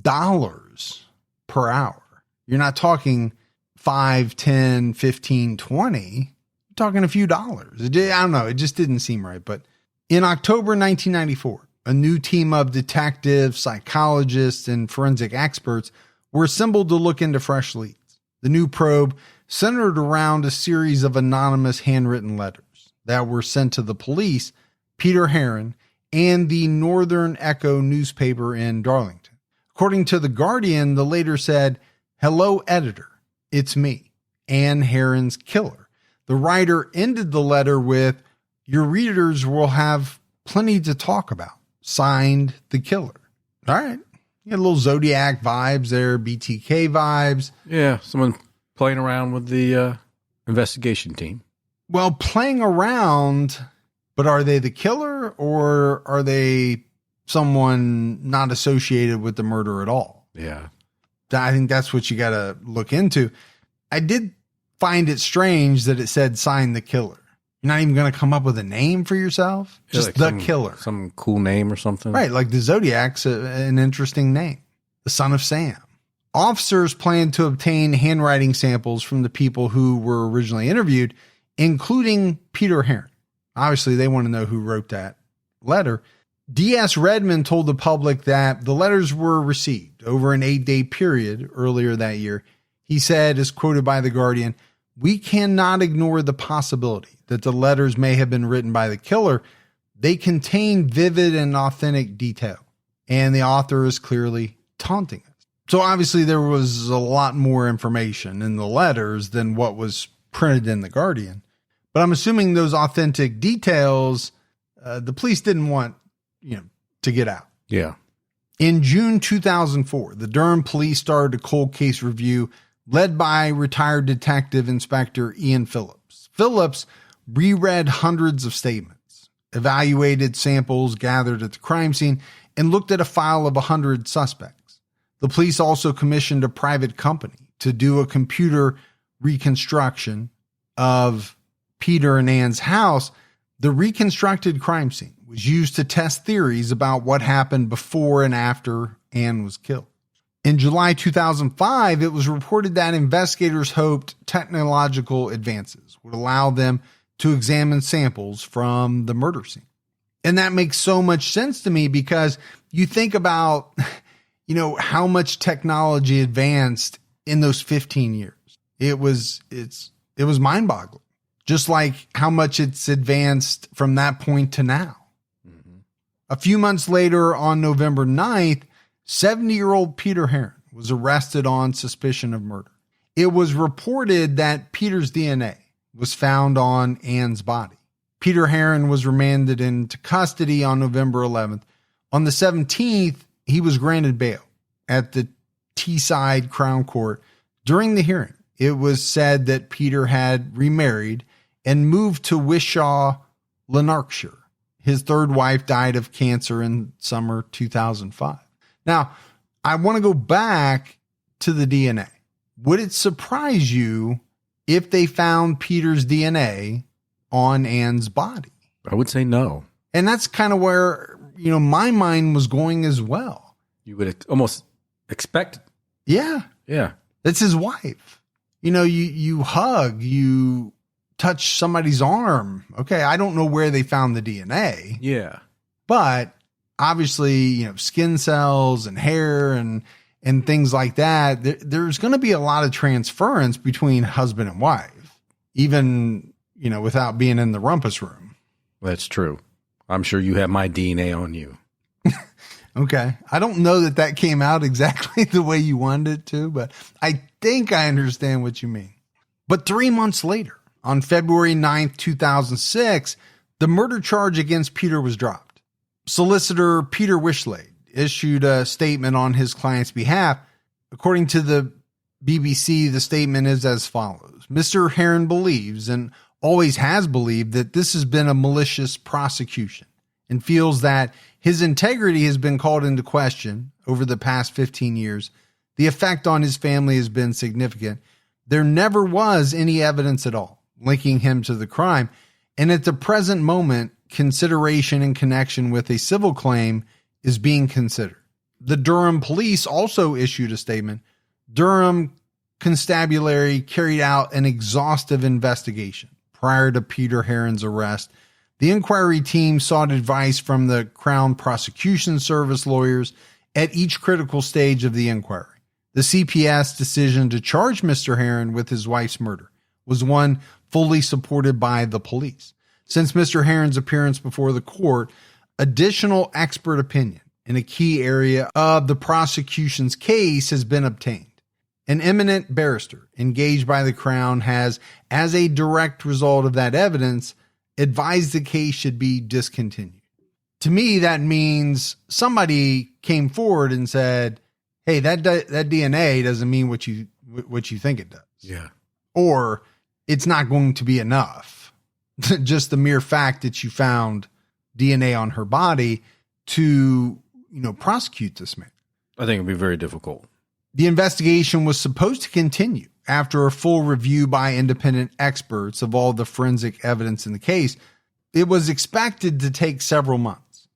dollars per hour. You're not talking 5, 10, 15, 20. You're talking a few dollars. I don't know. It just didn't seem right. But in October 1994, a new team of detectives, psychologists, and forensic experts were assembled to look into fresh leads. The new probe centered around a series of anonymous handwritten letters that were sent to the police, Peter Heron, and the Northern Echo newspaper in Darlington. According to The Guardian, the letter said, "Hello, editor. It's me, Ann Heron's killer." The writer ended the letter with, "Your readers will have plenty to talk about. Signed, the killer." All right. You had a little Zodiac vibes there, BTK vibes. Yeah, someone playing around with the investigation team. Well, playing around, but are they the killer or are they someone not associated with the murder at all? Yeah. I think that's what you got to look into. I did find it strange that it said sign the killer. You're not even going to come up with a name for yourself? Just like the killer. Some cool name or something. Right, like the Zodiac's an interesting name. The Son of Sam. Officers planned to obtain handwriting samples from the people who were originally interviewed, including Peter Heron. Obviously, they want to know who wrote that letter. D.S. Redmond told the public that the letters were received over an 8-day period earlier that year. He said, as quoted by The Guardian, "We cannot ignore the possibility that the letters may have been written by the killer. They contain vivid and authentic detail, and the author is clearly taunting us." So obviously there was a lot more information in the letters than what was printed in The Guardian. But I'm assuming those authentic details, the police didn't want, to get out. Yeah. In June 2004, the Durham police started a cold case review led by retired detective inspector Ian Phillips. Phillips reread hundreds of statements, evaluated samples gathered at the crime scene, and looked at a file of 100 suspects. The police also commissioned a private company to do a computer reconstruction of Peter and Ann's house. The reconstructed crime scene was used to test theories about what happened before and after Ann was killed. In July 2005, it was reported that investigators hoped technological advances would allow them to examine samples from the murder scene. And that makes so much sense to me because you think about, how much technology advanced in those 15 years. It was mind-boggling. Just like how much it's advanced from that point to now. Mm-hmm. A few months later, on November 9th, 70-year-old Peter Heron was arrested on suspicion of murder. It was reported that Peter's DNA was found on Ann's body. Peter Heron was remanded into custody on November 11th. On the 17th, he was granted bail at the Teesside Crown Court. During the hearing, it was said that Peter had remarried and moved to Wishaw, Lanarkshire. His third wife died of cancer in summer 2005. Now, I want to go back to the DNA. Would it surprise you if they found Peter's DNA on Ann's body? I would say no. And that's kind of where, my mind was going as well. You would almost expect it. Yeah. Yeah. That's his wife. You hug, you touch somebody's arm. Okay, I don't know where they found the DNA. Yeah. But obviously, skin cells and hair and things like that, there's going to be a lot of transference between husband and wife, even, without being in the rumpus room. That's true. I'm sure you have my DNA on you. Okay. I don't know that came out exactly the way you wanted it to, but I think I understand what you mean. But 3 months later, on February 9th, 2006, the murder charge against Peter was dropped. Solicitor Peter Wishlade issued a statement on his client's behalf. According to the BBC, the statement is as follows. Mr. Heron believes and always has believed that this has been a malicious prosecution and feels that his integrity has been called into question over the past 15 years. The effect on his family has been significant. There never was any evidence at all linking him to the crime, and at the present moment, consideration in connection with a civil claim is being considered. The Durham police also issued a statement. Durham Constabulary carried out an exhaustive investigation prior to Peter Heron's arrest. The inquiry team sought advice from the Crown Prosecution Service lawyers at each critical stage of the inquiry. The CPS decision to charge Mr. Heron with his wife's murder was one fully supported by the police. Since Mr. Heron's appearance before the court, additional expert opinion in a key area of the prosecution's case has been obtained. An eminent barrister engaged by the Crown has, as a direct result of that evidence, advised the case should be discontinued. To me, that means somebody came forward and said, hey, that DNA doesn't mean what you think it does. Yeah. Or it's not going to be enough. Just the mere fact that you found DNA on her body to, prosecute this man. I think it'd be very difficult. The investigation was supposed to continue after a full review by independent experts of all the forensic evidence in the case, it was expected to take several months.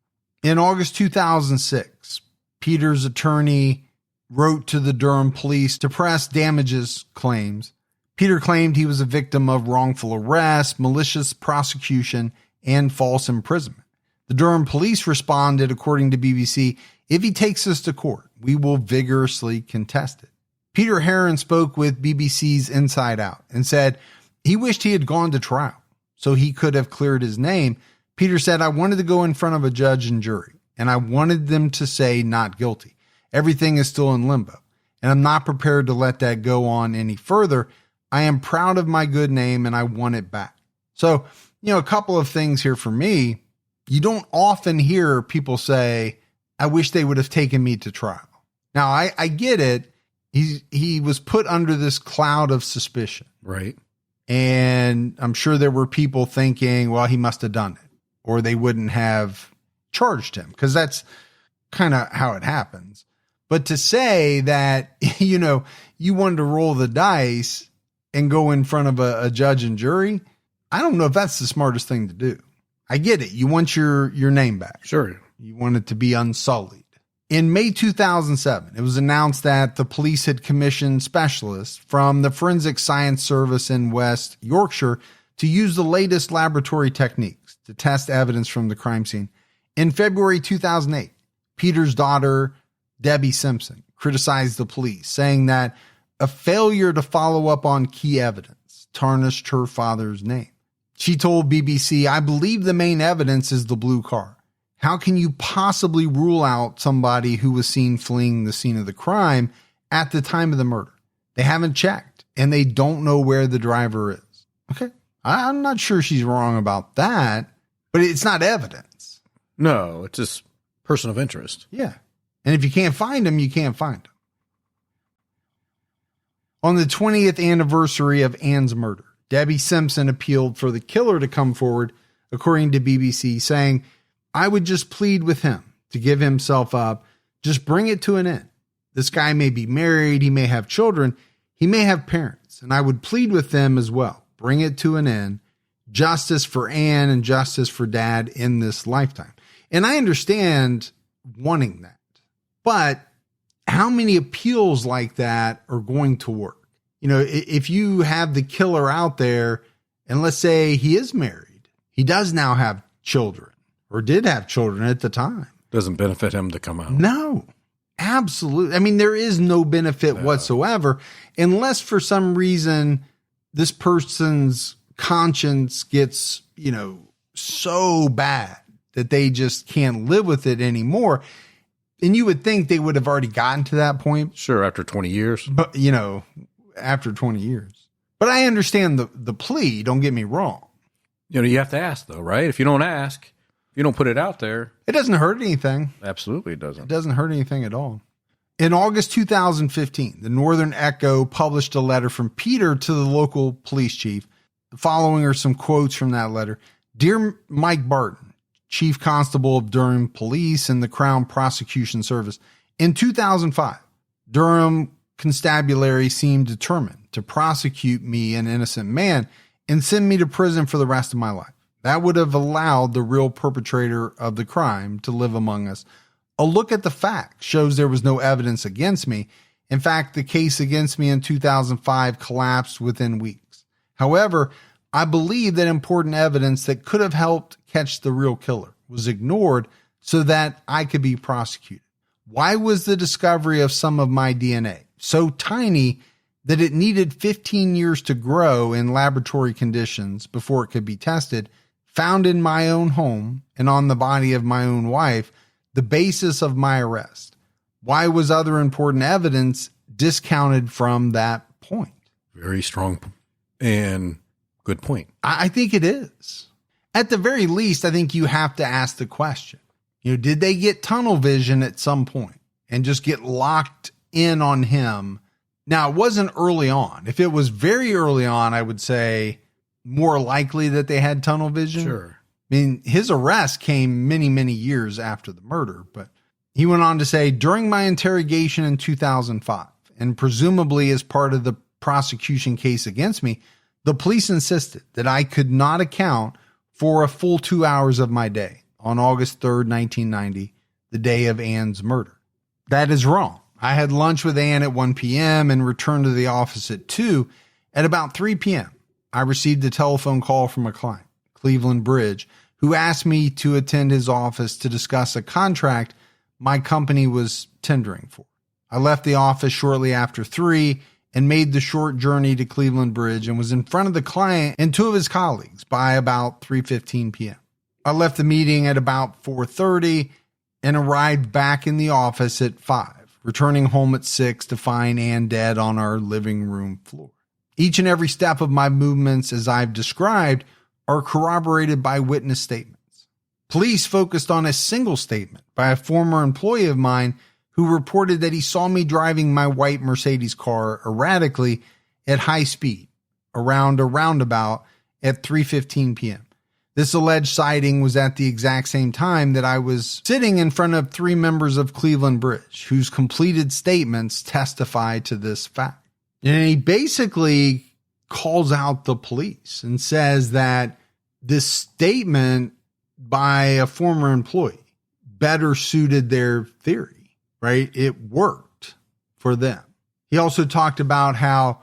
In August 2006, Peter's attorney wrote to the Durham police to press damages claims. Peter claimed he was a victim of wrongful arrest, malicious prosecution, and false imprisonment. The Durham police responded, according to BBC, "If he takes us to court, we will vigorously contest it." Peter Heron spoke with BBC's Inside Out and said he wished he had gone to trial so he could have cleared his name. Peter said, "I wanted to go in front of a judge and jury, and I wanted them to say not guilty. Everything is still in limbo, and I'm not prepared to let that go on any further. I am proud of my good name, and I want it back." So, a couple of things here for me. You don't often hear people say, "I wish they would have taken me to trial." Now, I get it. He was put under this cloud of suspicion. Right. And I'm sure there were people thinking, well, he must have done it, or they wouldn't have charged him, because that's kind of how it happens. But to say that, you wanted to roll the dice and go in front of a judge and jury, I don't know if that's the smartest thing to do. I get it. You want your name back. Sure. You want it to be unsullied. In May 2007, it was announced that the police had commissioned specialists from the Forensic Science Service in West Yorkshire to use the latest laboratory techniques to test evidence from the crime scene. In February 2008, Peter's daughter, Debbie Simpson, criticized the police, saying that a failure to follow up on key evidence tarnished her father's name. She told BBC, "I believe the main evidence is the blue car. How can you possibly rule out somebody who was seen fleeing the scene of the crime at the time of the murder? They haven't checked, and they don't know where the driver is." Okay, I'm not sure she's wrong about that, but it's not evidence. No, it's just person of interest. Yeah, and if you can't find him, you can't find him. On the 20th anniversary of Ann's murder, Debbie Simpson appealed for the killer to come forward, according to BBC, saying, "I would just plead with him to give himself up. Just bring it to an end. This guy may be married. He may have children. He may have parents. And I would plead with them as well. Bring it to an end. Justice for Ann and justice for Dad in this lifetime." And I understand wanting that. But how many appeals like that are going to work? If you have the killer out there, and let's say he is married, he does now have children, or did have children at the time. Doesn't benefit him to come out. No, absolutely. I mean, there is no benefit whatsoever, unless for some reason this person's conscience gets, so bad that they just can't live with it anymore. And you would think they would have already gotten to that point. Sure, after 20 years. But, after 20 years. But I understand the plea, don't get me wrong. You have to ask, though, right? If you don't ask, if you don't put it out there. It doesn't hurt anything. Absolutely it doesn't. It doesn't hurt anything at all. In August 2015, the Northern Echo published a letter from Peter to the local police chief. The following are some quotes from that letter. "Dear Mike Barton, Chief Constable of Durham Police and the Crown Prosecution Service, in 2005, Durham Constabulary seemed determined to prosecute me, an innocent man, and send me to prison for the rest of my life. That would have allowed the real perpetrator of the crime to live among us. A look at the facts shows there was no evidence against me. In fact, the case against me in 2005 collapsed within weeks. However, I believe that important evidence that could have helped catch the real killer was ignored so that I could be prosecuted. Why was the discovery of some of my DNA so tiny that it needed 15 years to grow in laboratory conditions before it could be tested, found in my own home and on the body of my own wife, the basis of my arrest? Why was other important evidence discounted from that point?" Very strong and good point. I think it is. At the very least, I think you have to ask the question, did they get tunnel vision at some point and just get locked in on him? Now, it wasn't early on. If it was very early on, I would say more likely that they had tunnel vision. Sure. I mean, his arrest came many, many years after the murder, but he went on to say, "During my interrogation in 2005, and presumably as part of the prosecution case against me, the police insisted that I could not account for a full 2 hours of my day on August 3rd, 1990, the day of Ann's murder. That is wrong. I had lunch with Ann at 1 p.m. and returned to the office at 2. At about 3 p.m., I received a telephone call from a client, Cleveland Bridge, who asked me to attend his office to discuss a contract my company was tendering for. I left the office shortly after 3 and made the short journey to Cleveland Bridge and was in front of the client and 2 of his colleagues by about 3:15 p.m. I left the meeting at about 4:30 and arrived back in the office at 5, returning home at 6 to find Ann dead on our living room floor. Each and every step of my movements, as I've described, are corroborated by witness statements. Police focused on a single statement by a former employee of mine who reported that he saw me driving my white Mercedes car erratically at high speed around a roundabout at 3:15 p.m. This alleged sighting was at the exact same time that I was sitting in front of 3 members of Cleveland Bridge, whose completed statements testify to this fact. And he basically calls out the police and says that this statement by a former employee better suited their theory. Right? It worked for them. He also talked about how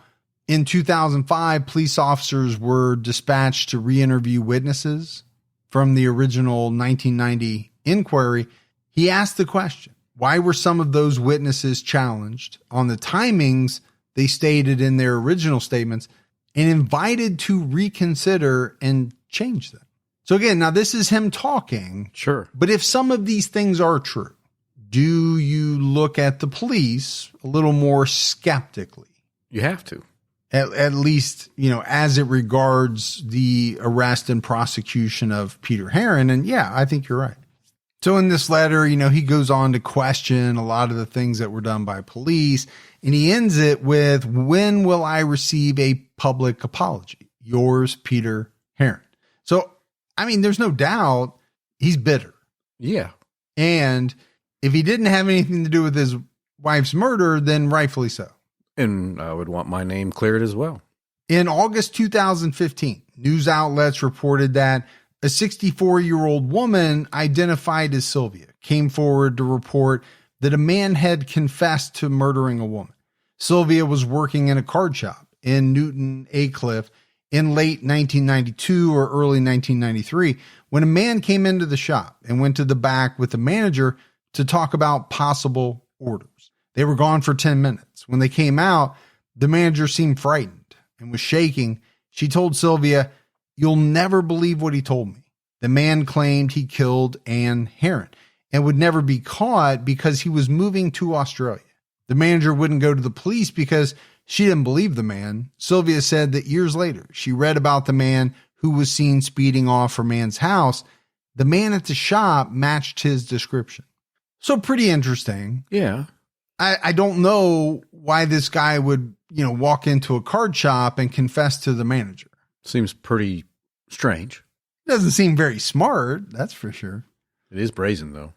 in 2005, police officers were dispatched to re-interview witnesses from the original 1990 inquiry. He asked the question, why were some of those witnesses challenged on the timings they stated in their original statements and invited to reconsider and change them? So again, now this is him talking. Sure. But if some of these things are true, do you look at the police a little more skeptically? You have to. At least, as it regards the arrest and prosecution of Peter Heron. And yeah, I think you're right. So in this letter, he goes on to question a lot of the things that were done by police. And he ends it with, when will I receive a public apology? Yours, Peter Heron. So, there's no doubt he's bitter. Yeah. And if he didn't have anything to do with his wife's murder, then rightfully so. And I would want my name cleared as well. In August 2015, news outlets reported that a 64-year-old woman identified as Sylvia came forward to report that a man had confessed to murdering a woman. Sylvia was working in a card shop in Newton Aycliffe in late 1992 or early 1993 when a man came into the shop and went to the back with the manager to talk about possible orders. They were gone for 10 minutes. When they came out, the manager seemed frightened and was shaking. She told Sylvia, "You'll never believe what he told me. The man claimed he killed Ann Heron and would never be caught because he was moving to Australia." The manager wouldn't go to the police because she didn't believe the man. Sylvia said that years later, she read about the man who was seen speeding off from Ann's house. The man at the shop matched his description. So pretty interesting. Yeah. I don't know why this guy would, walk into a card shop and confess to the manager. Seems pretty strange. Doesn't seem very smart, that's for sure. It is brazen, though.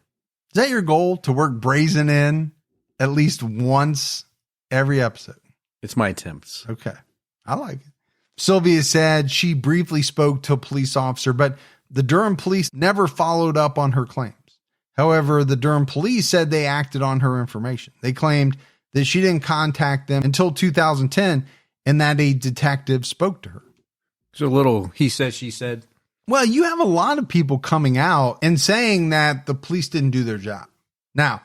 Is that your goal, to work brazen in at least once every episode? It's my attempts. Okay. I like it. Sylvia said she briefly spoke to a police officer, but the Durham police never followed up on her claims. However, the Durham police said they acted on her information. They claimed that she didn't contact them until 2010 and that a detective spoke to her. So a little he said, she said. Well, you have a lot of people coming out and saying that the police didn't do their job. Now,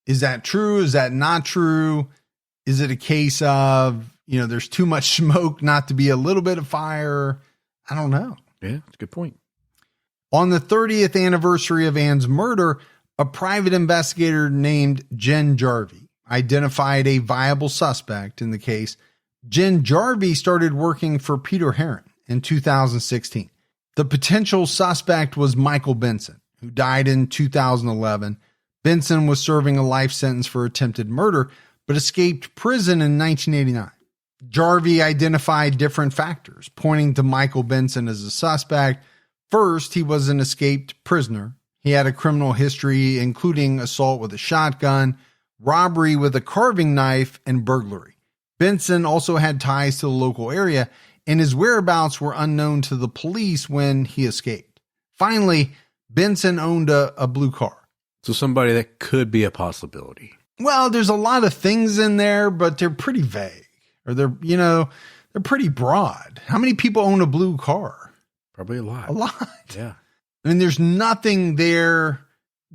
is that true? Is that not true? Is it a case of, there's too much smoke not to be a little bit of fire? I don't know. Yeah, that's a good point. On the 30th anniversary of Ann's murder, a private investigator named Jen Jarvie identified a viable suspect in the case. Jen Jarvie started working for Peter Heron in 2016. The potential suspect was Michael Benson, who died in 2011. Benson was serving a life sentence for attempted murder, but escaped prison in 1989. Jarvie identified different factors, pointing to Michael Benson as a suspect. First, he was an escaped prisoner. He had a criminal history, including assault with a shotgun, robbery with a carving knife, and burglary. Benson also had ties to the local area, and his whereabouts were unknown to the police when he escaped. Finally, Benson owned a blue car. So somebody that could be a possibility. Well, there's a lot of things in there, but they're pretty vague, or they're pretty broad. How many people own a blue car? Probably a lot. A lot. Yeah. I mean, there's nothing there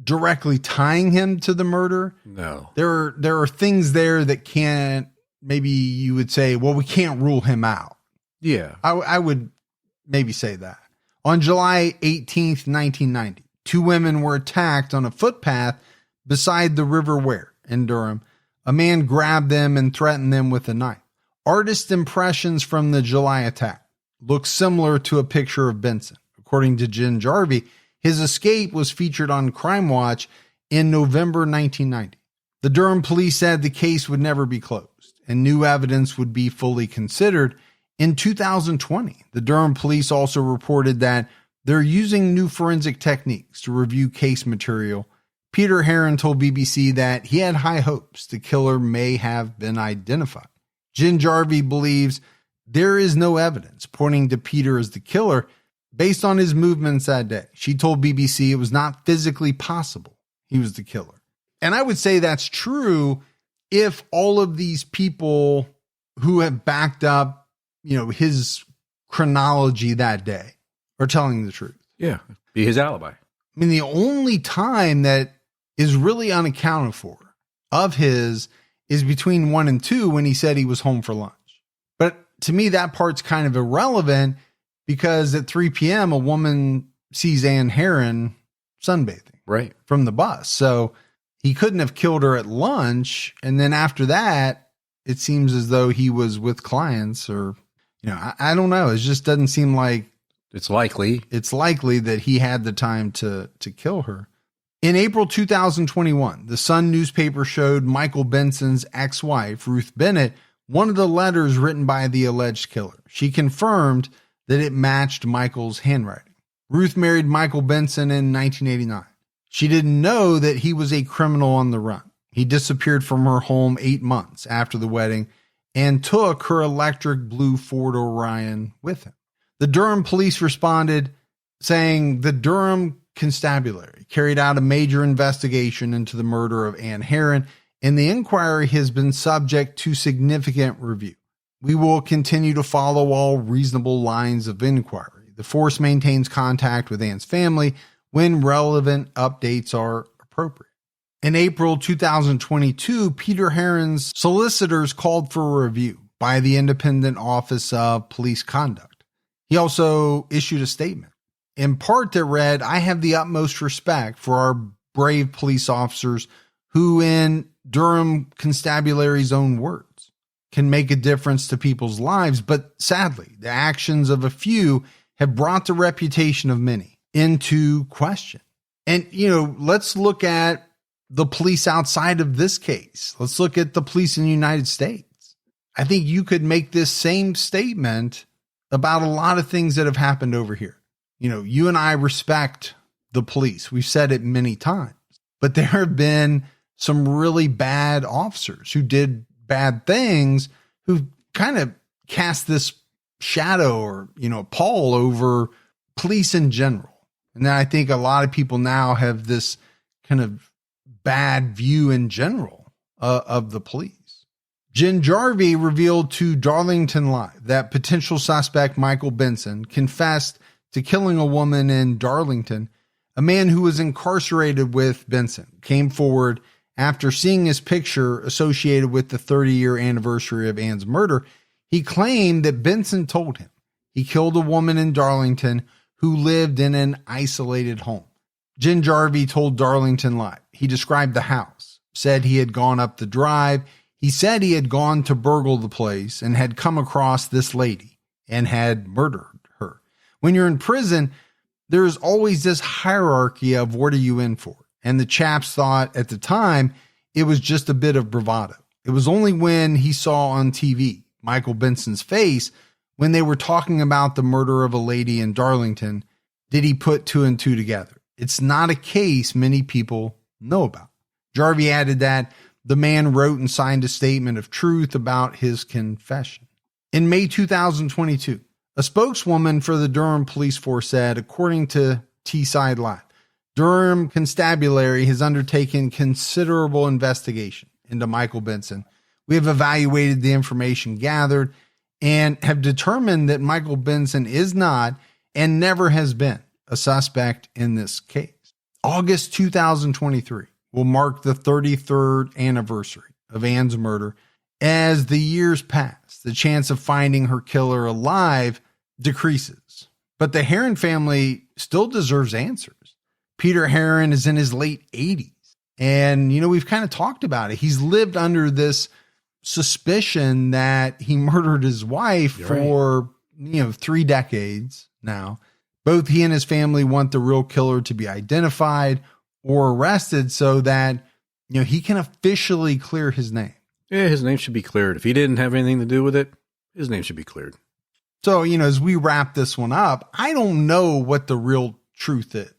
directly tying him to the murder. No. There are things there that can't, maybe you would say, well, we can't rule him out. Yeah. I would maybe say that. On July 18th, 1990, two women were attacked on a footpath beside the River Ware in Durham. A man grabbed them and threatened them with a knife. Artist impressions from the July attack look similar to a picture of Benson. According to Jen Jarvie, his escape was featured on Crime Watch in November 1990. The Durham police said the case would never be closed and new evidence would be fully considered. In 2020, the Durham police also reported that they're using new forensic techniques to review case material. Peter Heron told BBC that he had high hopes the killer may have been identified. Jen Jarvie believes there is no evidence pointing to Peter as the killer based on his movements that day. She told BBC it was not physically possible he was the killer. And I would say that's true if all of these people who have backed up, his chronology that day are telling the truth. Yeah. Be his alibi. I mean, the only time that is really unaccounted for of his is between 1 and 2 when he said he was home for lunch. But to me, that part's kind of irrelevant because at 3 p.m., a woman sees Ann Heron sunbathing right from the bus. So he couldn't have killed her at lunch. And then after that, it seems as though he was with clients or, I don't know. It just doesn't seem like it's likely that he had the time to kill her. In April 2021, the Sun newspaper showed Michael Benson's ex-wife, Ruth Bennett, one of the letters written by the alleged killer. She confirmed that it matched Michael's handwriting. Ruth married Michael Benson in 1989. She didn't know that he was a criminal on the run. He disappeared from her home 8 months after the wedding and took her electric blue Ford Orion with him. The Durham police responded saying the Durham Constabulary carried out a major investigation into the murder of Ann Heron, and the inquiry has been subject to significant review. We will continue to follow all reasonable lines of inquiry. The force maintains contact with Ann's family when relevant updates are appropriate. In April 2022, Peter Heron's solicitors called for a review by the Independent Office of Police Conduct. He also issued a statement, in part that read, "I have the utmost respect for our brave police officers who, in Durham Constabulary's own words, can make a difference to people's lives, but sadly, the actions of a few have brought the reputation of many into question." And, let's look at the police outside of this case. Let's look at the police in the United States. I think you could make this same statement about a lot of things that have happened over here. You and I respect the police. We've said it many times, but there have been some really bad officers who did bad things who kind of cast this shadow or, pall over police in general. And then I think a lot of people now have this kind of bad view in general of the police. Jen Jarvie revealed to Darlington Live that potential suspect Michael Benson confessed to killing a woman in Darlington. A man who was incarcerated with Benson came forward after seeing his picture associated with the 30-year anniversary of Ann's murder. He claimed that Benson told him he killed a woman in Darlington who lived in an isolated home. Jen Jarvie told Darlington Live he described the house, said he had gone up the drive. He said he had gone to burgle the place and had come across this lady and had murdered her. When you're in prison, there's always this hierarchy of what are you in for? And the chaps thought at the time it was just a bit of bravado. It was only when he saw on TV Michael Benson's face when they were talking about the murder of a lady in Darlington did he put 2 and 2 together. It's not a case many people know about. Jarvie added that the man wrote and signed a statement of truth about his confession. In May 2022, a spokeswoman for the Durham Police Force said, according to T-Side Live, Durham Constabulary has undertaken considerable investigation into Michael Benson. We have evaluated the information gathered and have determined that Michael Benson is not and never has been a suspect in this case. August 2023 will mark the 33rd anniversary of Ann's murder. As the years pass, the chance of finding her killer alive decreases. But the Heron family still deserves answers. Peter Heron is in his late 80s. And, we've kind of talked about it. He's lived under this suspicion that he murdered his wife for 3 decades now. Both he and his family want the real killer to be identified or arrested so that, he can officially clear his name. Yeah, his name should be cleared. If he didn't have anything to do with it, his name should be cleared. So, as we wrap this one up, I don't know what the real truth is.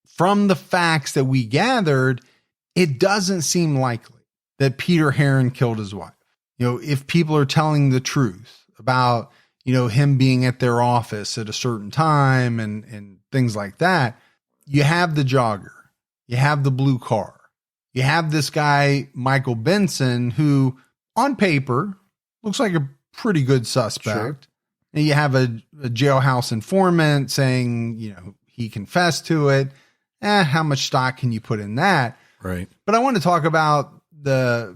From the facts that we gathered, it doesn't seem likely that Peter Heron killed his wife. If people are telling the truth about, him being at their office at a certain time and things like that, you have the jogger, you have the blue car, you have this guy, Michael Benson, who on paper looks like a pretty good suspect. Sure. And you have a jailhouse informant saying, he confessed to it. How much stock can you put in that? Right. But I want to talk about the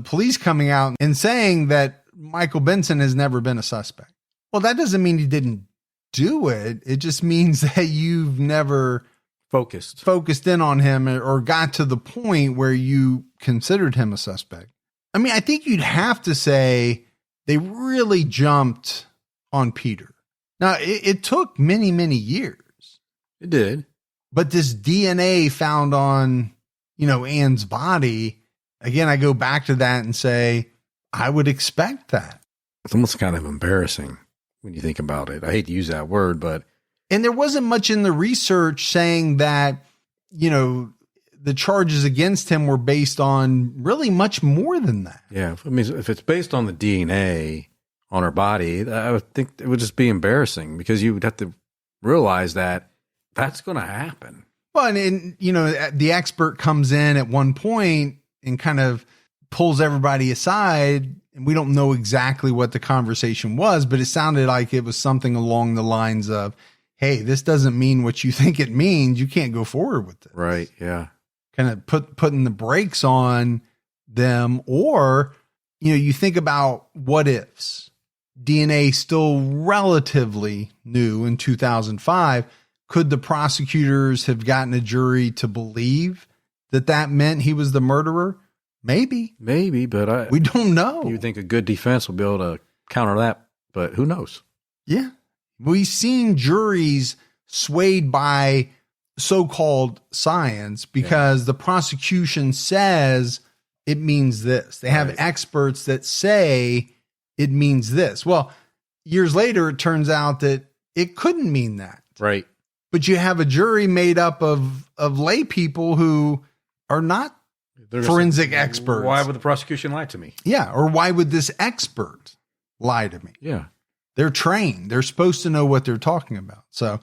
police coming out and saying that Michael Benson has never been a suspect. Well, that doesn't mean he didn't do it. It just means that you've never focused in on him or got to the point where you considered him a suspect. I mean, I think you'd have to say they really jumped on Peter. Now, it took many, many years. It did. But this DNA found on, Ann's body, again, I go back to that and say, I would expect that. It's almost kind of embarrassing when you think about it. I hate to use that word, but. And there wasn't much in the research saying that, the charges against him were based on really much more than that. Yeah. I mean, if it's based on the DNA on her body, I would think it would just be embarrassing because you would have to realize that that's going to happen. Well, and the expert comes in at one point and kind of pulls everybody aside, and we don't know exactly what the conversation was, but it sounded like it was something along the lines of, hey, this doesn't mean what you think it means. You can't go forward with this. Right. Yeah. Kind of putting the brakes on them. Or, you think about what ifs. DNA still relatively new in 2005. Could the prosecutors have gotten a jury to believe that meant he was the murderer? Maybe, but we don't know. You think a good defense will be able to counter that, but who knows? Yeah. We've seen juries swayed by so-called science because the prosecution says it means this. They have experts that say it means this. Well, years later, it turns out that it couldn't mean that. Right. But you have a jury made up of lay people who are not forensic experts. Why would the prosecution lie to me? Yeah. Or why would this expert lie to me? Yeah. They're trained. They're supposed to know what they're talking about. So,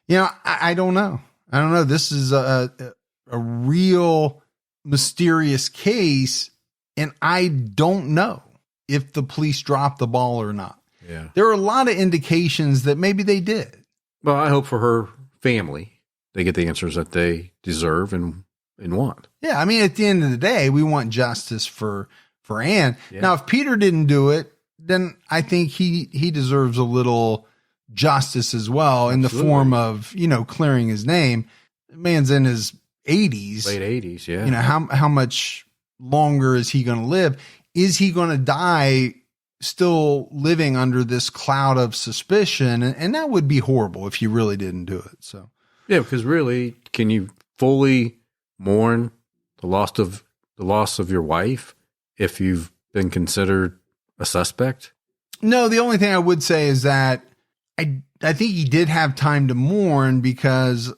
I don't know. I don't know. This is a real mysterious case, and I don't know if the police dropped the ball or not. Yeah. There are a lot of indications that maybe they did. Well, I hope for her family, they get the answers that they deserve and want. Yeah. I mean, at the end of the day, we want justice for Ann. Yeah. Now, if Peter didn't do it, then I think he deserves a little justice as well. Absolutely. In the form of, clearing his name. The man's in his 80s. Late 80s, yeah. How much longer is he going to live? Is he going to die still living under this cloud of suspicion? And that would be horrible if you really didn't do it. So, yeah, because really, can you fully mourn the loss of your wife if you've been considered a suspect? No, the only thing I would say is that I think he did have time to mourn because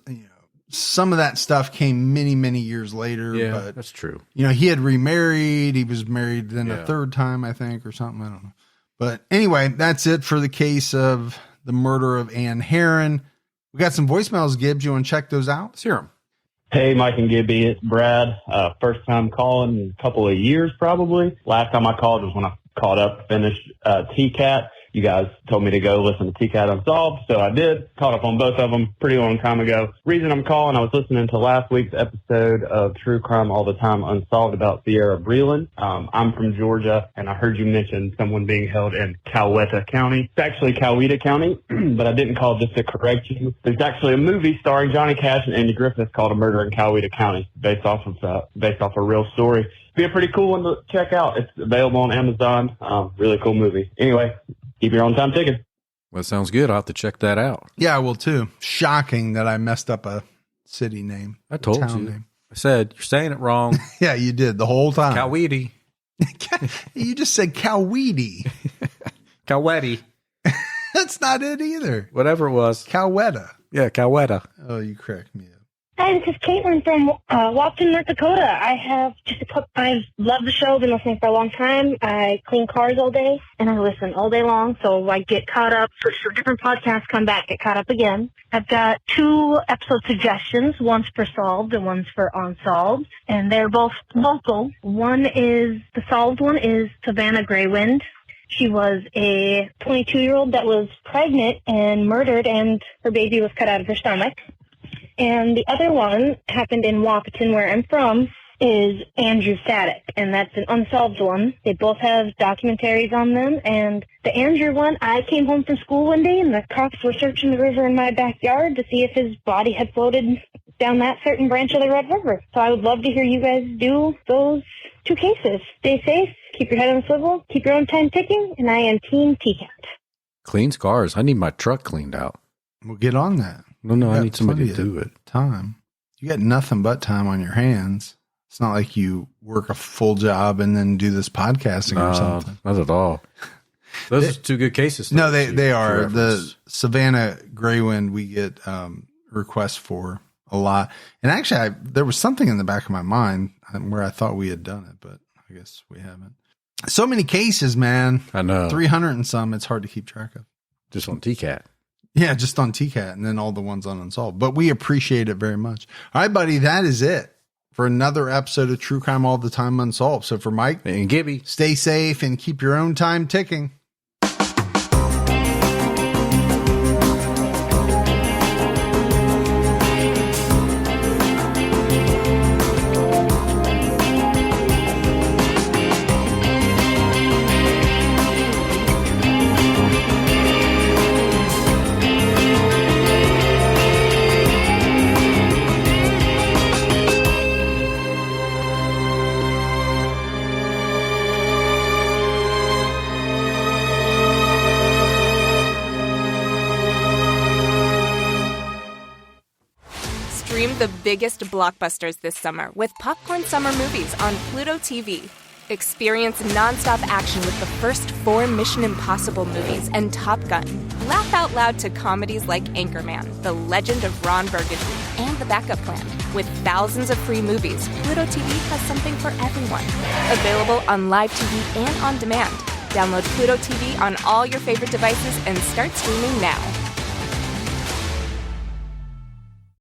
some of that stuff came many, many years later. Yeah, but, that's true. He had remarried. He was married then a third time, I think, or something. I don't know. But anyway, that's it for the case of the murder of Ann Heron. We got some voicemails, Gibbs. You want to check those out? Let's hear them. Hey, Mike and Gibby, it's Brad. First time calling in a couple of years, probably. Last time I called was when I caught up, finished T-Cat. You guys told me to go listen to T-Cat Unsolved, so I did. Caught up on both of them pretty long time ago. Reason I'm calling, I was listening to last week's episode of True Crime All the Time Unsolved about Sierra Breland. I'm from Georgia, and I heard you mention someone being held in Coweta County. It's actually Coweta County, but I didn't call just to correct you. There's actually a movie starring Johnny Cash and Andy Griffith called A Murder in Coweta County, based off a real story. Be a pretty cool one to check out. It's available on Amazon. Really cool movie. Anyway, keep your own time ticking. Well, that sounds good. I'll have to check that out. Yeah, I will too. Shocking that I messed up a city name. I told you. Name. I said, you're saying it wrong. Yeah, you did the whole time. Coweta. You just said Coweta. Coweta. That's not it either. Whatever it was. Coweta. Yeah, Coweta. Oh, you cracked me up. Hi, this is Caitlin from Watson, North Dakota. I have I've loved the show, been listening for a long time. I clean cars all day, and I listen all day long, so I get caught up. Switch to different podcasts, come back, get caught up again. I've got 2 episode suggestions. One's for Solved and one's for Unsolved, and they're both local. The Solved one is Savannah Graywind. She was a 22-year-old that was pregnant and murdered, and her baby was cut out of her stomach. And the other one happened in Wapaton, where I'm from, is Andrew Sadek, and that's an unsolved one. They both have documentaries on them, and the Andrew one, I came home from school one day, and the cops were searching the river in my backyard to see if his body had floated down that certain branch of the Red River. So I would love to hear you guys do those 2 cases. Stay safe, keep your head on a swivel, keep your own time ticking, and I am Team T-Cat. Cleans cars. I need my truck cleaned out. We'll get on that. No, I need somebody to do it. Time. You got nothing but time on your hands. It's not like you work a full job and then do this podcasting or something. Not at all. Those are 2 good cases. No, they are. The Savannah Graywind we get requests for a lot. And actually, there was something in the back of my mind where I thought we had done it, but I guess we haven't. So many cases, man. I know. 300 and some. It's hard to keep track of. Just on T-Cat. Yeah, just on T-Cat and then all the ones on Unsolved. But we appreciate it very much. All right, buddy, that is it for another episode of True Crime All the Time Unsolved. So for Mike and Gibby, stay safe and keep your own time ticking. Stream the biggest blockbusters this summer with Popcorn Summer Movies on Pluto TV. Experience nonstop action with the first 4 Mission Impossible movies and Top Gun. Laugh out loud to comedies like Anchorman, The Legend of Ron Burgundy, and The Backup Plan. With thousands of free movies, Pluto TV has something for everyone. Available on live TV and on demand. Download Pluto TV on all your favorite devices and start streaming now.